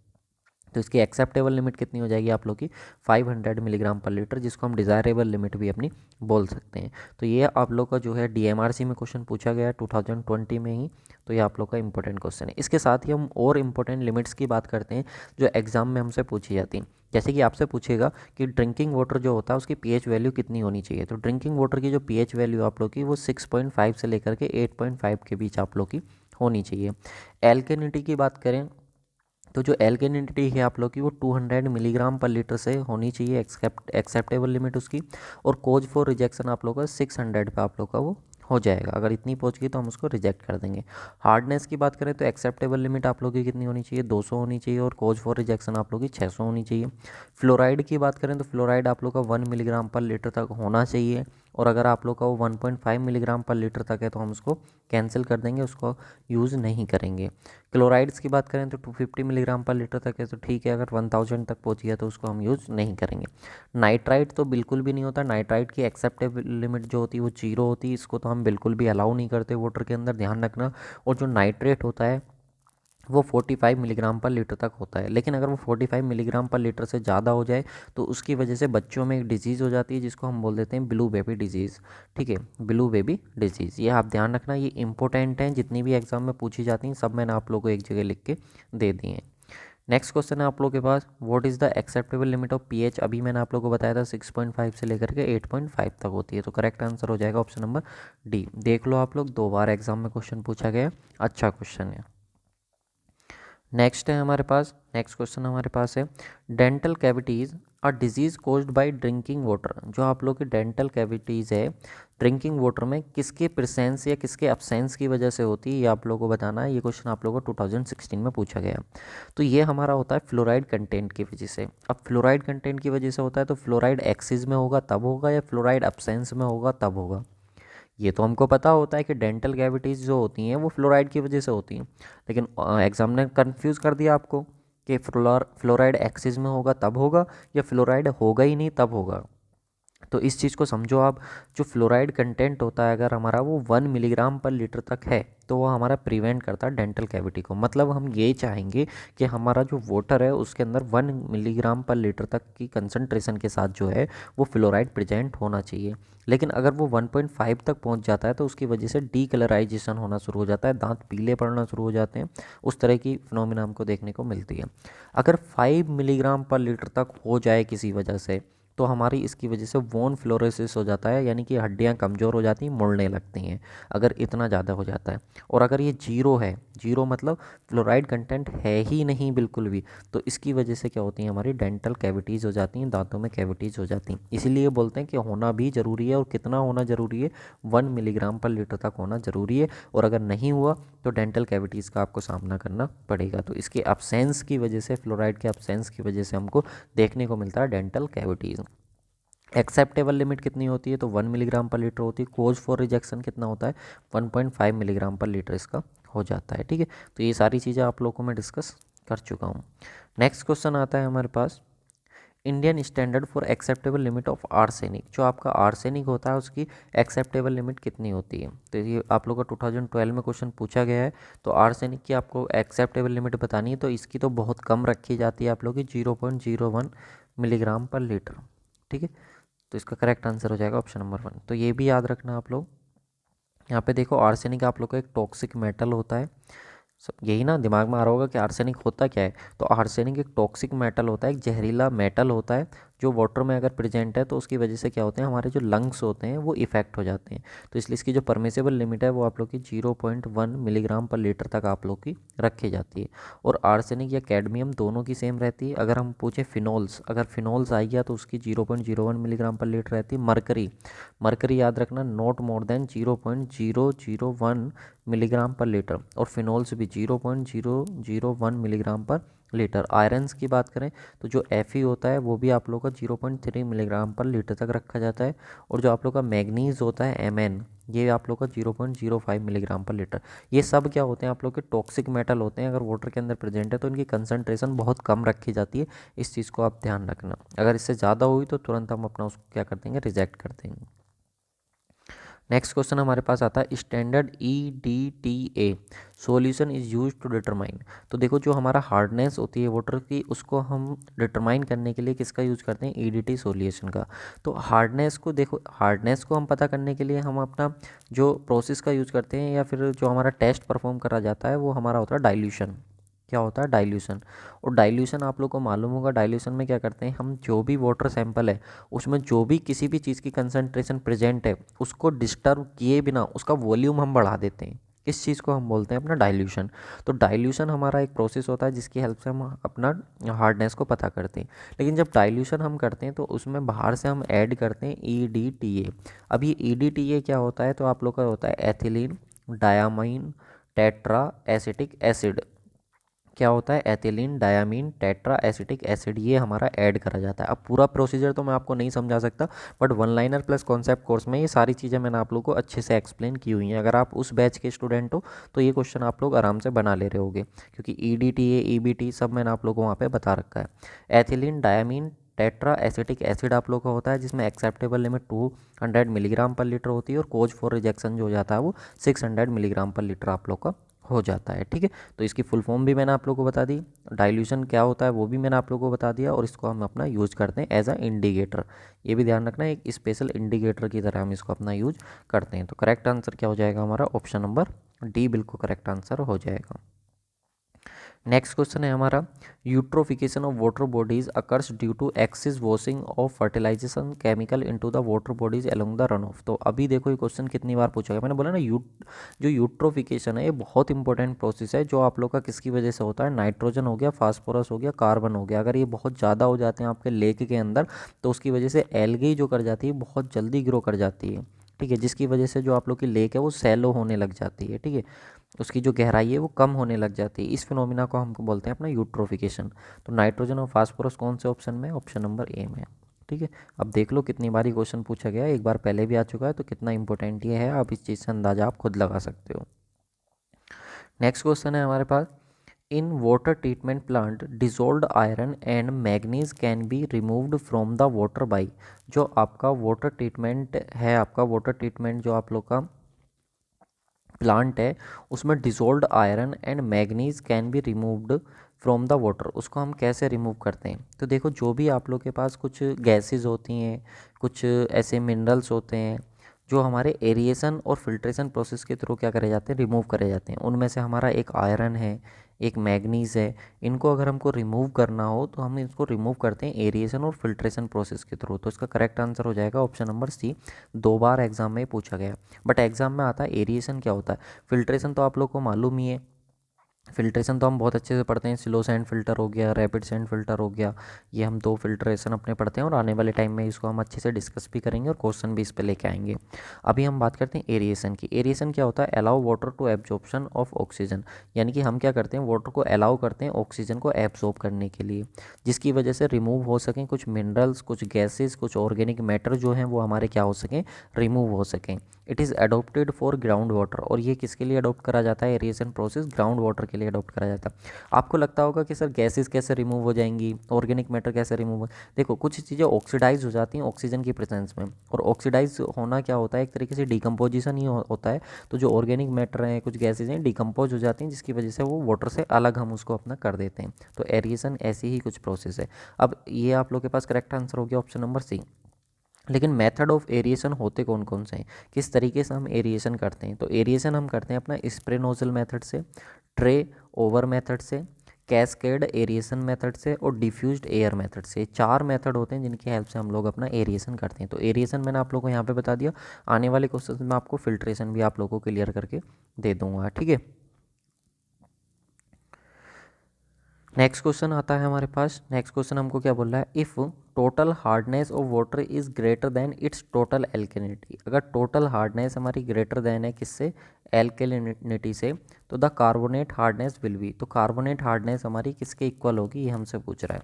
तो इसकी एक्सेप्टेबल लिमिट कितनी हो जाएगी आप लोग की, 500 मिलीग्राम पर लीटर, जिसको हम डिज़ायरेबल लिमिट भी अपनी बोल सकते हैं। तो ये आप लोग का जो है DMRC में क्वेश्चन पूछा गया है 2020 में ही। तो ये आप लोग का इंपॉर्टेंट क्वेश्चन है। इसके साथ ही हम और इम्पोर्टेंट लिमिट्स की बात करते हैं जो एग्जाम में हमसे पूछी जाती हैं। जैसे कि आपसे पूछेगा कि ड्रिंकिंग वाटर जो होता है उसकी pH वैल्यू कितनी होनी चाहिए। तो ड्रिंकिंग वाटर की जो pH वैल्यू आप लोग की वो 6.5 से लेकर के 8.5 के बीच आप लोग की होनी चाहिए। एल्केनिटी की बात करें तो जो एल्केनिटी है आप लोग की वो 200 मिलीग्राम पर लीटर से होनी चाहिए, एक्सेप्टेबल लिमिट उसकी। और कोज फॉर रिजेक्शन आप लोग का 600 पे आप लोग का वो हो जाएगा। अगर इतनी पहुंच गई तो हम उसको रिजेक्ट कर देंगे। हार्डनेस की बात करें तो एक्सेप्टेबल लिमिट आप लोग की कितनी होनी चाहिए, 200 होनी चाहिए, और कोज फॉर रिजेक्शन आप लोग की 600 होनी चाहिए। फ्लोराइड की बात करें तो फ्लोराइड आप लोग का 1 मिलीग्राम पर लीटर तक होना चाहिए, और अगर आप लोग का वो 1.5 मिलीग्राम पर लीटर तक है तो हम उसको कैंसिल कर देंगे, उसको यूज़ नहीं करेंगे। क्लोराइड्स की बात करें तो 250 मिलीग्राम पर लीटर तक है तो ठीक है, अगर 1000 तक पहुँच गया तो उसको हम यूज़ नहीं करेंगे। नाइट्राइट तो बिल्कुल भी नहीं होता, नाइट्राइट की एक्सेप्टेबल लिमिट जो होती है वो 0 होती है, इसको तो हम बिल्कुल भी अलाउ नहीं करते वाटर के अंदर, ध्यान रखना। और जो नाइट्रेट होता है वो 45 मिलीग्राम पर लीटर तक होता है, लेकिन अगर वो 45 मिलीग्राम पर लीटर से ज़्यादा हो जाए तो उसकी वजह से बच्चों में एक डिजीज़ हो जाती है जिसको हम बोल देते हैं ब्लू बेबी डिजीज़। ठीक है, ब्लू बेबी डिजीज़, ये आप ध्यान रखना, ये इंपॉर्टेंट हैं, जितनी भी एग्जाम में पूछी जाती हैं सब मैंने आप लोगों को एक जगह लिख के दे दिए हैं। नेक्स्ट क्वेश्चन है आप लोगों के पास, what is the acceptable limit of pH. अभी मैंने आप लोगों को बताया था 6.5 से लेकर के 8.5 तक होती है, तो करेक्ट आंसर हो जाएगा ऑप्शन नंबर डी। देख लो आप लोग, 2 बार एग्जाम में क्वेश्चन पूछा गया, अच्छा क्वेश्चन है। नेक्स्ट है हमारे पास, नेक्स्ट क्वेश्चन हमारे पास है, dental cavities are disease caused by drinking water. जो आप लोग की डेंटल कैविटीज़ है ड्रिंकिंग वाटर में किसके प्रेजेंस या किसके अब्सेंस की वजह से होती है, ये आप लोगों को बताना है। ये क्वेश्चन आप लोगों को 2016 में पूछा गया। तो ये हमारा होता है फ्लोराइड कंटेंट की वजह से। अब फ्लोराइड कंटेंट की वजह से होता है तो फ्लोराइड एक्सिस में होगा तब होगा या फ्लोराइड अब्सेंस में होगा तब होगा। ये तो हमको पता होता है कि डेंटल कैविटीज़ जो होती हैं वो फ्लोराइड की वजह से होती हैं, लेकिन एग्जाम ने कंफ्यूज कर दिया आपको कि फ्लोराइड एक्सिस में होगा तब होगा या फ्लोराइड होगा ही नहीं तब होगा। तो इस चीज़ को समझो आप, जो फ्लोराइड कंटेंट होता है अगर हमारा वो 1 मिलीग्राम पर लीटर तक है तो वो हमारा प्रिवेंट करता है डेंटल कैविटी को। मतलब हम ये चाहेंगे कि हमारा जो वाटर है उसके अंदर 1 मिलीग्राम पर लीटर तक की कंसनट्रेशन के साथ जो है वो फ्लोराइड प्रेजेंट होना चाहिए। लेकिन अगर वो 1.5 तक पहुंच जाता है तो उसकी वजह से डीकलराइजेशन होना शुरू हो जाता है, दांत पीले पड़ना शुरू हो जाते हैं, उस तरह की फिनोमिना हमको देखने को मिलती है। अगर 5 मिलीग्राम पर लीटर तक हो जाए किसी वजह से तो हमारी इसकी वजह से वोन फ्लोरोसिस हो जाता है, यानी कि हड्डियां कमज़ोर हो जाती हैं, मुड़ने लगती हैं अगर इतना ज़्यादा हो जाता है। और अगर ये जीरो है, जीरो मतलब फ्लोराइड कंटेंट है ही नहीं बिल्कुल भी, तो इसकी वजह से क्या होती है हमारी डेंटल कैविटीज़ हो जाती हैं, दांतों में कैविटीज़ हो जाती हैं। इसीलिए बोलते हैं कि होना भी ज़रूरी है, और कितना होना ज़रूरी है, 1 मिलीग्राम पर लीटर तक होना ज़रूरी है। और अगर नहीं हुआ तो डेंटल कैविटीज़ का आपको सामना करना पड़ेगा। तो इसके अब्सेंस की वजह से, फ्लोराइड के अब्सेंस की वजह से हमको देखने को मिलता है डेंटल कैविटीज़। एक्सेप्टेबल लिमिट कितनी होती है तो 1 मिलीग्राम पर लीटर होती है। कोज फॉर रिजेक्शन कितना होता है, 1.5 मिलीग्राम पर लीटर इसका हो जाता है। ठीक है, तो ये सारी चीज़ें आप लोगों को मैं डिस्कस कर चुका हूँ। नेक्स्ट क्वेश्चन आता है हमारे पास, Indian standard for acceptable limit of arsenic. जो आपका आर्सेनिक होता है उसकी एक्सेप्टेबल लिमिट कितनी होती है, तो ये आप लोगों का 2012 में क्वेश्चन पूछा गया है। तो आर्सेनिक की आपको एक्सेप्टेबल लिमिट बतानी है, तो इसकी तो बहुत कम रखी जाती है आप लोगों की, 0.01 मिलीग्राम पर लीटर। ठीक है, तो इसका करेक्ट आंसर हो जाएगा ऑप्शन नंबर 1। तो ये भी याद रखना आप लोग। यहाँ पे देखो आर्सेनिक आप लोग का एक टॉक्सिक मेटल होता है, यही ना दिमाग में आ रहा होगा कि आर्सेनिक होता क्या है। तो आर्सेनिक एक टॉक्सिक मेटल होता है, एक जहरीला मेटल होता है जो वाटर में अगर प्रेजेंट है तो उसकी वजह से क्या होते हैं, हमारे जो लंग्स होते हैं वो इफेक्ट हो जाते हैं। तो इसलिए इसकी जो परमिसेबल लिमिट है वो आप लोग की 0.1 मिलीग्राम पर लीटर तक आप लोग की रखी जाती है। और आर्सेनिक या कैडमियम दोनों की सेम रहती है। अगर हम पूछें फिनोल्स, अगर फिनोल्स आई गया तो उसकी 0.01 मिलीग्राम पर लीटर रहती है। मरकरी, मरकरी याद रखना, नॉट मोर देन 0.001 मिलीग्राम पर लीटर। और फिनोल्स भी 0.001 मिलीग्राम पर लीटर। आयरन्स की बात करें तो जो Fe होता है वो भी आप लोग का 0.3 मिलीग्राम पर लीटर तक रखा जाता है। और जो आप लोग का मैग्नीज होता है Mn, ये आप लोग का 0.05 मिलीग्राम पर लीटर। ये सब क्या होते हैं, आप लोग के टॉक्सिक मेटल होते हैं, अगर वाटर के अंदर प्रेजेंट है तो इनकी कंसनट्रेशन बहुत कम रखी जाती है। इस चीज़ को आप ध्यान रखना, अगर इससे ज़्यादा हुई तो तुरंत हम अपना उसको क्या कर देंगे, रिजेक्ट कर देंगे। नेक्स्ट क्वेश्चन हमारे पास आता है, standard EDTA solution is use to determine. तो देखो जो हमारा हार्डनेस होती है वाटर की उसको हम डिटरमाइन करने के लिए किसका यूज़ करते हैं, EDT सॉल्यूशन का। तो हार्डनेस को देखो, हार्डनेस को हम पता करने के लिए हम अपना जो प्रोसेस का यूज़ करते हैं या फिर जो हमारा टेस्ट परफॉर्म करा जाता है वो हमारा होता है डाइल्यूशन। क्या होता है, डाइल्यूशन। और डाइल्यूशन आप लोग को मालूम होगा, डाइल्यूशन में क्या करते हैं हम, जो भी वाटर सैंपल है उसमें जो भी किसी भी चीज़ की कंसंट्रेशन प्रेजेंट है उसको डिस्टर्ब किए बिना उसका वॉल्यूम हम बढ़ा देते हैं। इस चीज़ को हम बोलते हैं अपना डाइल्यूशन। तो डाइल्यूशन हमारा एक प्रोसेस होता है जिसकी हेल्प से हम अपना हार्डनेस को पता करते हैं। लेकिन जब डाइल्यूशन हम करते हैं तो उसमें बाहर से हम ऐड करते हैं EDTA। अब ये EDTA क्या होता है, तो आप लोग का होता है ethylene diamine tetra acetic acid. क्या होता है, ethylene, diamine, tetra acetic acid, ये हमारा ऐड करा जाता है। अब पूरा प्रोसीजर तो मैं आपको नहीं समझा सकता, but one liner plus concept course में ये सारी चीज़ें मैंने आप लोगों को अच्छे से एक्सप्लेन की हुई हैं। अगर आप उस बैच के स्टूडेंट हो तो ये क्वेश्चन आप लोग आराम से बना ले रहे होगे, क्योंकि E D T A, E B T सब मैंने आप लोगों को वहाँ पे बता रखा है। Ethylene, diamine, tetra acetic acid आप लोग का होता है, जिसमें एक्सेप्टेबल लिमिट 200 मिलीग्राम पर लीटर होती है, और कोज फॉर रिजेक्शन जो हो जाता है वो 600 मिलीग्राम पर लीटर आप लोग का हो जाता है। ठीक है, तो इसकी फुल फॉर्म भी मैंने आप लोगों को बता दी, डाइल्यूशन क्या होता है वो भी मैंने आप लोगों को बता दिया, और इसको हम अपना यूज करते हैं एज अ इंडिकेटर। ये भी ध्यान रखना, एक स्पेशल इंडिकेटर की तरह हम इसको अपना यूज करते हैं। तो करेक्ट आंसर क्या हो जाएगा हमारा, ऑप्शन नंबर डी बिल्कुल करेक्ट आंसर हो जाएगा। नेक्स्ट क्वेश्चन है हमारा, eutrophication of water bodies occurs due to excess washing of fertilization chemical into the water bodies along the run off. तो अभी देखो ये क्वेश्चन कितनी बार पूछा गया, मैंने बोला ना जो यूट्रोफिकेशन है ये बहुत इंपॉर्टेंट प्रोसेस है, जो आप लोग का किसकी वजह से होता है, नाइट्रोजन हो गया, फास्फोरस हो गया, कार्बन हो गया, अगर ये बहुत ज़्यादा हो जाते हैं आपके लेक के अंदर तो उसकी वजह से एल्गी जो कर जाती है बहुत जल्दी ग्रो कर जाती है। ठीक है, जिसकी वजह से जो आप लोग की लेक है वो सैलो होने लग जाती है। ठीक है, उसकी जो गहराई है वो कम होने लग जाती है। इस फिनोमिना को हम बोलते हैं अपना यूट्रोफिकेशन। तो नाइट्रोजन और फास्फोरस कौन से ऑप्शन में, ऑप्शन नंबर ए में। ठीक है, अब देख लो कितनी बारी क्वेश्चन पूछा गया है, एक बार पहले भी आ चुका है, तो कितना इंपॉर्टेंट ये है आप इस चीज़ से अंदाजा आप खुद लगा सकते हो। नेक्स्ट क्वेश्चन है हमारे पास, in water treatment plant dissolved iron and manganese can be removed from the water by. जो आपका वाटर ट्रीटमेंट है, आपका वाटर ट्रीटमेंट जो आप लोग का प्लांट है, उसमें dissolved iron and manganese can be removed from the water, उसको हम कैसे रिमूव करते हैं। तो देखो जो भी आप लोग के पास कुछ गैसेस होती हैं, कुछ ऐसे मिनरल्स होते हैं जो हमारे एरिएशन और फिल्ट्रेशन प्रोसेस के थ्रू क्या करे जाते हैं, रिमूव करे जाते हैं। उनमें से हमारा एक आयरन है, एक मैग्नीज है। इनको अगर हमको रिमूव करना हो तो हम इसको रिमूव करते हैं एरिएशन और फिल्ट्रेशन प्रोसेस के थ्रू। तो इसका करेक्ट आंसर हो जाएगा ऑप्शन नंबर सी। 2 बार एग्जाम में पूछा गया, बट एग्जाम में आता है एरिएशन क्या होता है। फिल्ट्रेशन तो आप लोग को मालूम ही है, फिल्ट्रेशन तो हम बहुत अच्छे से पढ़ते हैं, स्लो सैंड फिल्टर हो गया, रैपिड सैंड फिल्टर हो गया, ये हम 2 फिल्ट्रेशन अपने पढ़ते हैं, और आने वाले टाइम में इसको हम अच्छे से डिस्कस भी करेंगे और क्वेश्चन भी इस पे लेके आएंगे। अभी हम बात करते हैं एरिएशन की। एरिएशन क्या होता है, allow water to absorption of oxygen, यानी कि हम क्या करते हैं, वाटर को अलाउ करते हैं ऑक्सीजन को एब्जॉर्ब करने के लिए, जिसकी वजह से रिमूव हो सकें कुछ मिनरल्स, कुछ गैसेज, कुछ ऑर्गेनिक मैटर जो हैं वो हमारे क्या हो सकें, रिमूव हो सकें। It is adopted for ground water, और ये किसके लिए अडोप्ट करा जाता है, एरिएशन प्रोसेस ग्राउंड वाटर के लिए अडोप्ट करा जाता है। आपको लगता होगा कि सर गैसेस कैसे रिमूव हो जाएंगी, ऑर्गेनिक मैटर कैसे रिमूव हो। देखो कुछ चीज़ें ऑक्सीडाइज हो जाती हैं ऑक्सीजन की प्रेजेंस में, और ऑक्सीडाइज होना क्या होता है, एक तरीके से डिकम्पोजिशन ही होता है। तो जो ऑर्गेनिक मैटर हैं, कुछ गैसेज हैं, डिकम्पोज हो जाती हैं, जिसकी वजह से वो वाटर से अलग हम उसको अपना कर देते हैं। तो एरिएशन ऐसी ही कुछ प्रोसेस है। अब ये आप लोग के पास करेक्ट आंसर हो गया ऑप्शन नंबर सी। लेकिन मेथड ऑफ एरिएशन होते कौन कौन से हैं, किस तरीके से हम एरिएशन करते हैं। तो एरिएशन हम करते हैं अपना स्प्रे नोजल मेथड से, ट्रे ओवर मेथड से, कैस्केड एरिएशन मेथड से, और डिफ्यूज्ड एयर मेथड से। 4 मेथड होते हैं जिनकी हेल्प से हम लोग अपना एरिएशन करते हैं। तो एरिएशन मैंने आप लोगों को यहाँ पे बता दिया, आने वाले क्वेश्चन में आपको फिल्ट्रेशन भी आप लोगों को क्लियर करके दे दूंगा। ठीक है, नेक्स्ट क्वेश्चन आता है हमारे पास। नेक्स्ट क्वेश्चन हमको क्या बोल रहा है, if total hardness of water is greater than it's total एल्केलिनिटी। अगर टोटल हार्डनेस हमारी ग्रेटर देन है किससे, एल्केलिनिटी से, तो the carbonate hardness will be. तो कार्बोनेट हार्डनेस हमारी किसके इक्वल होगी, ये हमसे पूछ रहा है।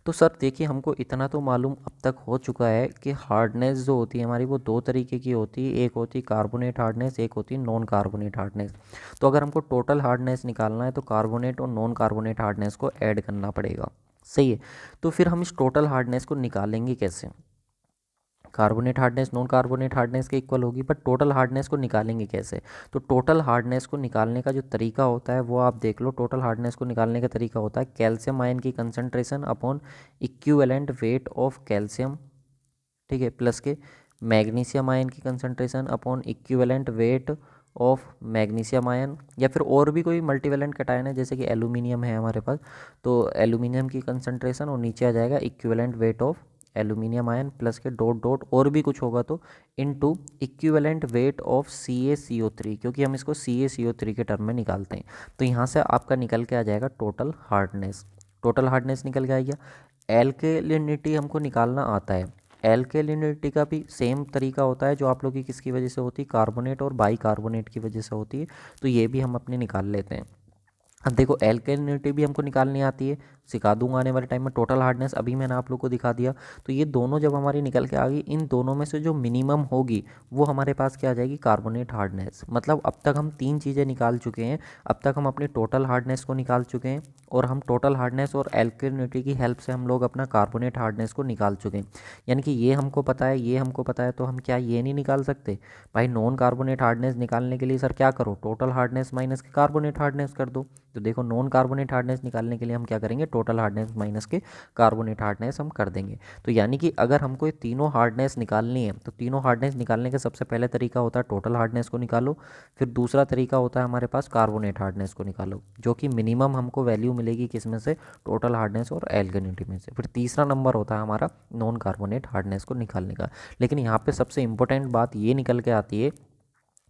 तो सर देखिए हमको इतना तो मालूम अब तक हो चुका है कि हार्डनेस जो होती है हमारी वो 2 तरीके की होती है, एक होती है कार्बोनेट हार्डनेस, एक होती है नॉन कार्बोनेट हार्डनेस। तो अगर हमको टोटल हार्डनेस निकालना है तो कार्बोनेट और नॉन कार्बोनेट हार्डनेस को ऐड करना पड़ेगा। सही है, तो फिर हम इस टोटल हार्डनेस को निकालेंगे कैसे। Carbonate hardness non carbonate hardness के इक्वल होगी, बट टोटल हार्डनेस को निकालेंगे कैसे। तो टोटल हार्डनेस को निकालने का जो तरीका होता है वो आप देख लो। टोटल हार्डनेस को निकालने का तरीका होता है कैल्शियम आयन की concentration upon equivalent weight of calcium, ठीक है, प्लस के मैग्नीशियम आयन की concentration upon equivalent weight of magnesium ion, या फिर और भी कोई मल्टीवेलेंट कैटायन है जैसे कि एल्यूमिनियम है हमारे पास, तो एल्यूमिनियम की कंसंट्रेशन, और नीचे आ जाएगा equivalent weight of aluminium ion plus के डॉट डॉट और भी कुछ होगा तो into equivalent weight of CaCO3, क्योंकि हम इसको CaCO3 के टर्म में निकालते हैं। तो यहाँ से आपका निकल के आ जाएगा टोटल हार्डनेस। टोटल हार्डनेस निकल के आएगा। एल्केलिनिटी हमको निकालना आता है, एल्केलिनिटी का भी सेम तरीका होता है जो आप लोग की किसकी वजह से होती है, कार्बोनेट और बाई कार्बोनेट की वजह से होती है। तो ये भी हम अपने निकाल लेते हैं। अब देखो एल्केलिनिटी भी हमको निकालनी आती है, सिखा दूंगा आने वाले टाइम में। टोटल हार्डनेस अभी मैंने आप लोग को दिखा दिया। तो ये दोनों जब हमारी निकल के आ गई, इन दोनों में से जो मिनिमम होगी वो हमारे पास क्या आ जाएगी, कार्बोनेट हार्डनेस। मतलब अब तक हम तीन चीज़ें निकाल चुके हैं। अब तक हम अपनी टोटल हार्डनेस को निकाल चुके हैं, और हम टोटल हार्डनेस और एल्केलिनिटी की हेल्प से हम लोग अपना कार्बोनेट हार्डनेस को निकाल चुके हैं। यानी कि ये हमको पता है, ये हमको पता है, तो हम क्या ये नहीं निकाल सकते भाई? नॉन कार्बोनेट हार्डनेस निकालने के लिए सर क्या करो, टोटल हार्डनेस माइनस के कार्बोनेट हार्डनेस कर दो। तो देखो नॉन कार्बोनेट हार्डनेस निकालने के लिए हम क्या करेंगे, टोटल हार्डनेस माइनस के कार्बोनेट हार्डनेस हम कर देंगे। तो यानी कि अगर हमको ये तीनों हार्डनेस निकालनी है, तो तीनों हार्डनेस निकालने का सबसे पहले तरीका होता है टोटल हार्डनेस को निकालो। फिर दूसरा तरीका होता है हमारे पास कार्बोनेट हार्डनेस को निकालो, जो कि मिनिमम हमको वैल्यू मिलेगी किस में से, टोटल हार्डनेस और एल्केलिनिटी में से। फिर तीसरा नंबर होता है हमारा नॉन कार्बोनेट हार्डनेस को निकालने का। लेकिन यहाँ पे सबसे इंपॉर्टेंट बात ये निकल के आती है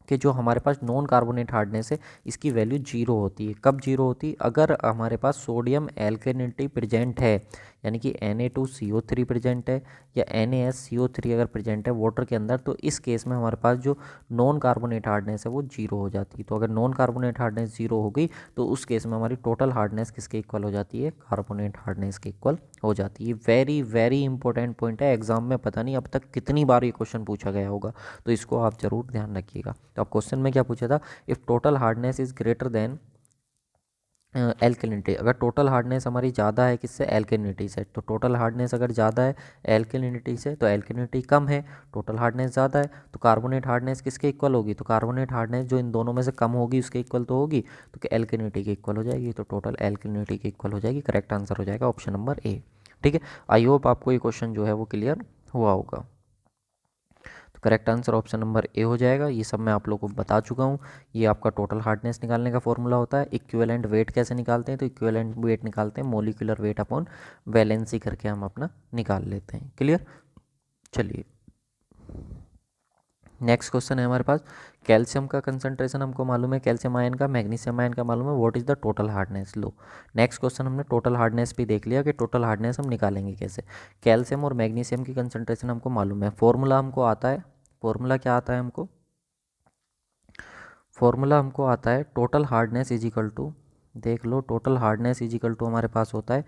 कि जो हमारे पास नॉन कार्बोनेट हार्डनेस है, इसकी वैल्यू जीरो होती है। कब जीरो होती है? अगर हमारे पास सोडियम एल्केलिनिटी प्रेजेंट है, यानी कि Na2CO3 प्रेजेंट है, या NaSCO3 अगर प्रेजेंट है वाटर के अंदर, तो इस केस में हमारे पास जो नॉन कार्बोनेट हार्डनेस है वो जीरो हो जाती है। तो अगर नॉन कार्बोनेट हार्डनेस जीरो हो गई, तो उस केस में हमारी टोटल हार्डनेस किसके इक्वल हो जाती है, कार्बोनेट हार्डनेस के इक्वल हो जाती है। वेरी वेरी इंपॉर्टेंट पॉइंट है, एग्जाम में पता नहीं अब तक कितनी बार ये क्वेश्चन पूछा गया होगा, तो इसको आप जरूर ध्यान रखिएगा। तो अब क्वेश्चन में क्या पूछा था, if total hardness is greater than एल्केलिनिटी। अगर टोटल हार्डनेस हमारी ज़्यादा है किससे, एल्केलिनिटी से, तो टोटल हार्डनेस अगर ज़्यादा है एल्केलिनिटी से, तो एल्केलिनिटी कम है, टोटल हार्डनेस ज़्यादा है, तो कार्बोनेट हार्डनेस किसके इक्वल होगी, तो कार्बोनेट हार्डनेस जो इन दोनों में से कम होगी उसके इक्वल तो होगी, तो एल्केलिनिटी के इक्वल हो जाएगी। तो टोटल एल्केलिनिटी के इक्वल हो जाएगी। करेक्ट आंसर हो जाएगा ऑप्शन नंबर ए। ठीक है, आई होप आपको ये क्वेश्चन जो है वो क्लियर हुआ होगा। तो correct answer option number A हो जाएगा। ये सब मैं आप लोगों को बता चुका हूँ। ये आपका टोटल हार्डनेस निकालने का फॉर्मूला होता है। इक्विवेलेंट वेट कैसे निकालते हैं, तो इक्विवेलेंट वेट निकालते हैं मोलिकुलर वेट अपॉन वैलेंसी करके हम अपना निकाल लेते हैं। क्लियर, चलिए नेक्स्ट क्वेश्चन है हमारे पास। कैल्शियम का कंसंट्रेशन हमको मालूम है, कैल्शियम आयन का, मैग्नीशियम आयन का मालूम है, what is the total hardness. Low next question हमने टोटल हार्डनेस भी देख लिया कि टोटल हार्डनेस हम निकालेंगे कैसे। कैल्शियम और मैग्नीशियम की कंसंट्रेशन हमको मालूम है, फॉर्मूला हमको आता है। फॉर्मूला क्या आता है हमको, फॉर्मूला हमको आता है total hardness is equal to, देख लो total hardness is equal to हमारे पास होता है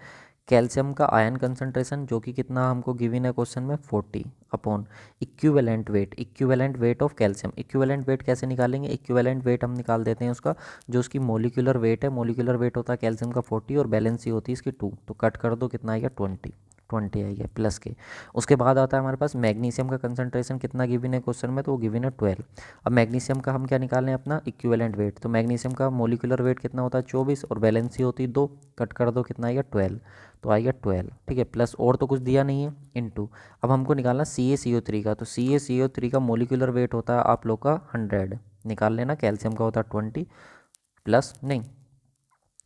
कैल्शियम का आयन कंसंट्रेशन, जो कि कितना हमको गिवन है क्वेश्चन में 40 upon equivalent weight, equivalent weight of calcium. Equivalent weight कैसे निकालेंगे, इक्विवेलेंट वेट हम निकाल देते हैं उसका, जो उसकी मोलिकुलर वेट है, मोलिकुलर वेट होता है कैल्शियम का 40 और बैलेंसी होती है इसकी 2, तो कट कर दो कितना आएगा 20 आएगा प्लस के। उसके बाद आता है हमारे पास मैग्नीशियम का कंसंट्रेशन कितना गिवन है क्वेश्चन में, तो वो गिवन है 12। अब मैग्नीशियम का हम क्या निकाल रहे हैं, अपना इक्विवेलेंट वेट, तो मैग्नीशियम का मोलिकुलर वेट कितना होता है 24 और बैलेंसी होती है 2, कट कर दो कितना आएगा 12, तो आएगा 12। ठीक है, प्लस और तो कुछ दिया नहीं है, इनटू अब हमको निकालना CaCO3 का, तो CaCO3 का मोलिकुलर वेट होता है आप लोग का 100, निकाल लेना। कैल्शियम का होता है 20 प्लस नहीं,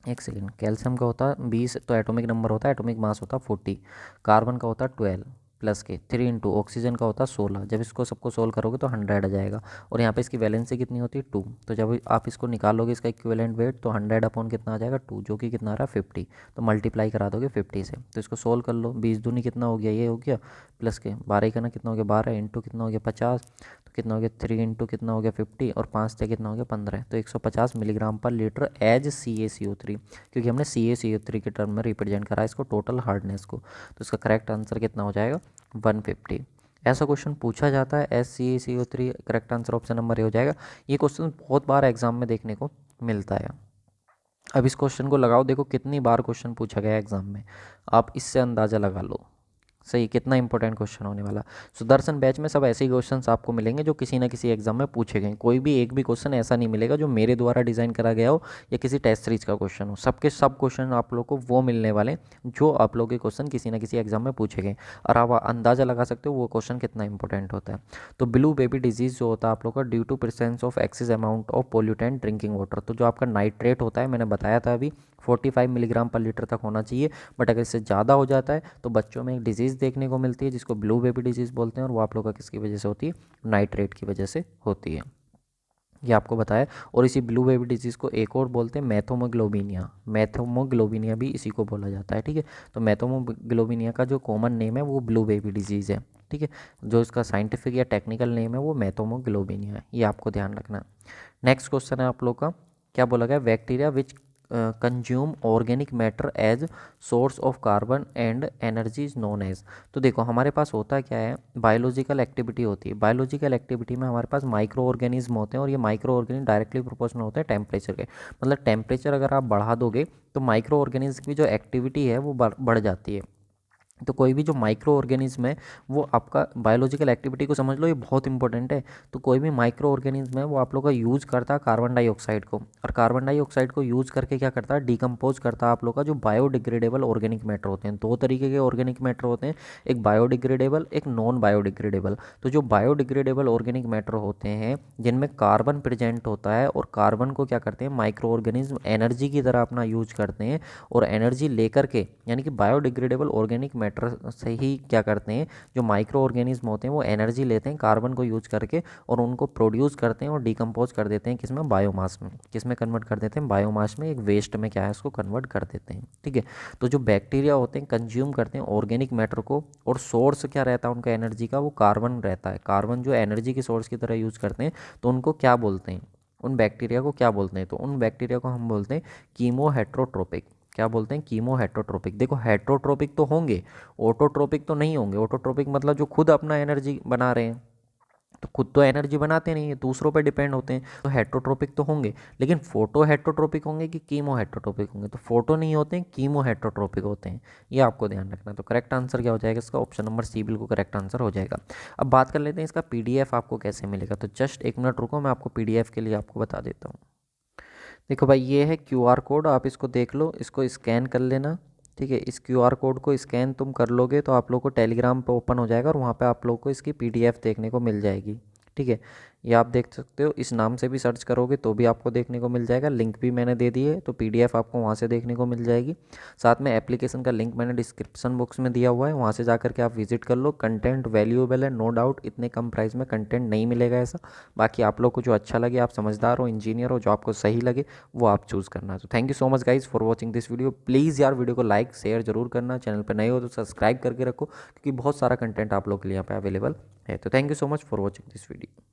एक सेकेंड, कैल्शियम का होता है 20, तो एटॉमिक नंबर होता है, एटॉमिक मास होता है 40, कार्बन का होता है 12 प्लस के 3 इंटू ऑक्सीजन का होता है 16। जब इसको सबको सोल्व करोगे तो 100 आ जाएगा, और यहाँ पे इसकी वैलेंसी कितनी होती है 2, तो जब आप इसको निकालोगे इसका इक्विवेलेंट वेट, तो 100 अपॉन कितना आ जाएगा 2, जो कि कितना आ रहा है 50, तो मल्टीप्लाई करा दोगे 50 से, तो इसको सोल्व कर लो। 20 दूनी कितना हो गया, ये हो गया, प्लस के 12 करना कितना हो गया 12 इंटू कितना हो गया 50, तो कितना हो गया 3 इंटू कितना हो गया 50, और 5 से कितना हो गया 15, तो 150 मिलीग्राम पर लीटर एज CaCO3, क्योंकि हमने CaCO3 के टर्म में रिप्रेजेंट करा इसको टोटल हार्डनेस को, तो इसका करेक्ट आंसर कितना हो जाएगा 150। ऐसा क्वेश्चन पूछा जाता है, SCaCO3 correct answer option number A हो जाएगा। ये क्वेश्चन बहुत बार एग्जाम में देखने को मिलता है। अब इस क्वेश्चन को लगाओ, देखो कितनी बार क्वेश्चन पूछा गया एग्जाम में, आप इससे अंदाज़ा लगा लो सही कितना इंपॉर्टेंट क्वेश्चन होने वाला। सुदर्शन बैच में सब ऐसे ही क्वेश्चंस आपको मिलेंगे जो किसी ना किसी एग्जाम में पूछे गए। कोई भी एक भी क्वेश्चन ऐसा नहीं मिलेगा जो मेरे द्वारा डिज़ाइन करा गया हो या किसी टेस्ट सीरीज का क्वेश्चन हो। सबके सब क्वेश्चन आप लोग को वो मिलने वाले जो आप लोग के क्वेश्चन किसी ना किसी एग्जाम में पूछे गए, और आप अंदाज़ा लगा सकते हो वो क्वेश्चन कितना इंपॉर्टेंट होता है। तो ब्लू बेबी डिजीज़ जो होता है आप लोग का due to presence of excess amount of pollutant drinking water, तो जो आपका नाइट्रेट होता है मैंने बताया था अभी 45 मिलीग्राम पर लीटर तक होना चाहिए, बट अगर इससे ज़्यादा हो जाता है तो बच्चों में एक डिजीज़ देखने को मिलती है जिसको ब्लू बेबी डिजीज़ बोलते हैं, और वो आप लोग का किसकी वजह से होती है, नाइट्रेट की वजह से होती है, ये आपको बताया। और इसी ब्लू बेबी डिजीज़ को एक और बोलते हैं मैथोमोग्लोबिनिया, मैथोमोग्लोबिनिया भी इसी को बोला जाता है। ठीक है, तो मैथोमोग्लोबिनिया का जो कॉमन नेम है वो ब्लू बेबी डिजीज़ है। ठीक है, जो इसका साइंटिफिक या टेक्निकल नेम है वो मैथोमोग्लोबिनिया है, ये आपको ध्यान रखना। नेक्स्ट क्वेश्चन है आप लोग का, क्या बोला गया, bacteria which consume organic matter as source of carbon and energy is known as. तो देखो हमारे पास होता क्या है, बायोलॉजिकल एक्टिविटी होती है। बायोलॉजिकल एक्टिविटी में हमारे पास माइक्रो ऑर्गेनिज्म होते हैं और ये माइक्रो ऑर्गेनिज्म डायरेक्टली प्रोपोर्शनल होते हैं टेम्परेचर के। मतलब टेम्परेचर अगर आप बढ़ा दोगे तो माइक्रो ऑर्गेनिज्म की जो एक्टिविटी है वो बढ़ जाती है। तो कोई भी जो माइक्रो ऑर्गेनिज्म है वो आपका बायोलॉजिकल एक्टिविटी को समझ लो, ये बहुत इंपॉर्टेंट है। तो कोई भी माइक्रो ऑर्गेनिज्म है वो आप लोग का यूज़ करता है कार्बन डाइऑक्साइड को, और कार्बन डाइऑक्साइड को यूज़ करके क्या करता है, डिकम्पोज करता है आप लोग का जो बायोडिग्रेडेबल ऑर्गेनिक मैटर होते हैं। दो तरीके के ऑर्गेनिक मैटर होते हैं, एक बायोडिग्रेडेबल, एक नॉन बायोडिग्रेडेबल। तो जो बायोडिग्रेडेबल ऑर्गेनिक मैटर होते हैं जिनमें कार्बन प्रेजेंट होता है, और कार्बन को क्या करते हैं माइक्रो ऑर्गेनिज्म एनर्जी की तरह अपना यूज करते हैं, और एनर्जी लेकर के यानी कि बायोडिग्रेडेबल ऑर्गेनिक मैटर से ही क्या करते हैं जो माइक्रो ऑर्गेनिज्म होते हैं वो एनर्जी लेते हैं कार्बन को यूज करके, और उनको प्रोड्यूस करते हैं और डिकम्पोज कर देते हैं किसमें, बायोमास में। किसमें कन्वर्ट कर देते हैं, बायोमास में, एक वेस्ट में क्या है उसको कन्वर्ट कर देते हैं। ठीक है, तो जो बैक्टीरिया होते हैं कंज्यूम करते हैं ऑर्गेनिक मैटर को, और सोर्स क्या रहता है उनका एनर्जी का, वो कार्बन रहता है। कार्बन जो एनर्जी की सोर्स की तरह यूज करते हैं, तो उनको क्या बोलते हैं, उन बैक्टीरिया को क्या बोलते हैं, तो उन बैक्टीरिया को हम बोलते हैं कीमो हेट्रोट्रोपिक। क्या बोलते हैं, कीमो हेट्रोट्रोपिक। देखो हेट्रोट्रोपिक तो होंगे, ऑटोट्रोपिक तो नहीं होंगे। ऑटोट्रोपिक मतलब जो खुद अपना एनर्जी बना रहे हैं, तो खुद तो एनर्जी बनाते नहीं है, दूसरों पे डिपेंड होते हैं। तो हेट्रोट्रोपिक तो होंगे, लेकिन फोटो हेट्रोट्रोपिक होंगे कि कीमो हेट्रोट्रोपिक होंगे, तो फोटो नहीं होते हैं, कीमो हेट्रोट्रोपिक होते हैं। ये आपको ध्यान रखना है। तो करेक्ट आंसर क्या हो जाएगा इसका, ऑप्शन नंबर सी बिल्कुल करेक्ट आंसर हो जाएगा। अब बात कर लेते हैं इसका पीडीएफ आपको कैसे मिलेगा। तो जस्ट एक मिनट रुको, मैं आपको पीडीएफ के लिए आपको बता देता हूँ। देखो भाई ये है क्यूआर कोड, आप इसको देख लो, इसको स्कैन कर लेना। ठीक है, इस क्यूआर कोड को स्कैन तुम कर लोगे तो आप लोग को टेलीग्राम पे ओपन हो जाएगा, और वहाँ पे आप लोग को इसकी पीडीएफ देखने को मिल जाएगी। ठीक है, ये आप देख सकते हो, इस नाम से भी सर्च करोगे तो भी आपको देखने को मिल जाएगा। लिंक भी मैंने दे दी है, तो पीडीएफ आपको वहाँ से देखने को मिल जाएगी। साथ में एप्लीकेशन का लिंक मैंने डिस्क्रिप्शन बॉक्स में दिया हुआ है, वहाँ से जाकर के आप विजिट कर लो। कंटेंट वैल्यूएबल है, नो डाउट, इतने कम प्राइस में कंटेंट नहीं मिलेगा ऐसा। बाकी आप लोग को जो अच्छा लगे, आप समझदार हो, इंजीनियर हो, जो आपको सही लगे वो आप चूज़ करना। तो thank you so much guys for watching this video. Please यार वीडियो को लाइक शेयर जरूर करना, चैनल पर नए हो तो सब्सक्राइब करके रखो, क्योंकि बहुत सारा कंटेंट आप लोग के लिए यहाँ पे अवेलेबल है। तो thank you so much for watching this video.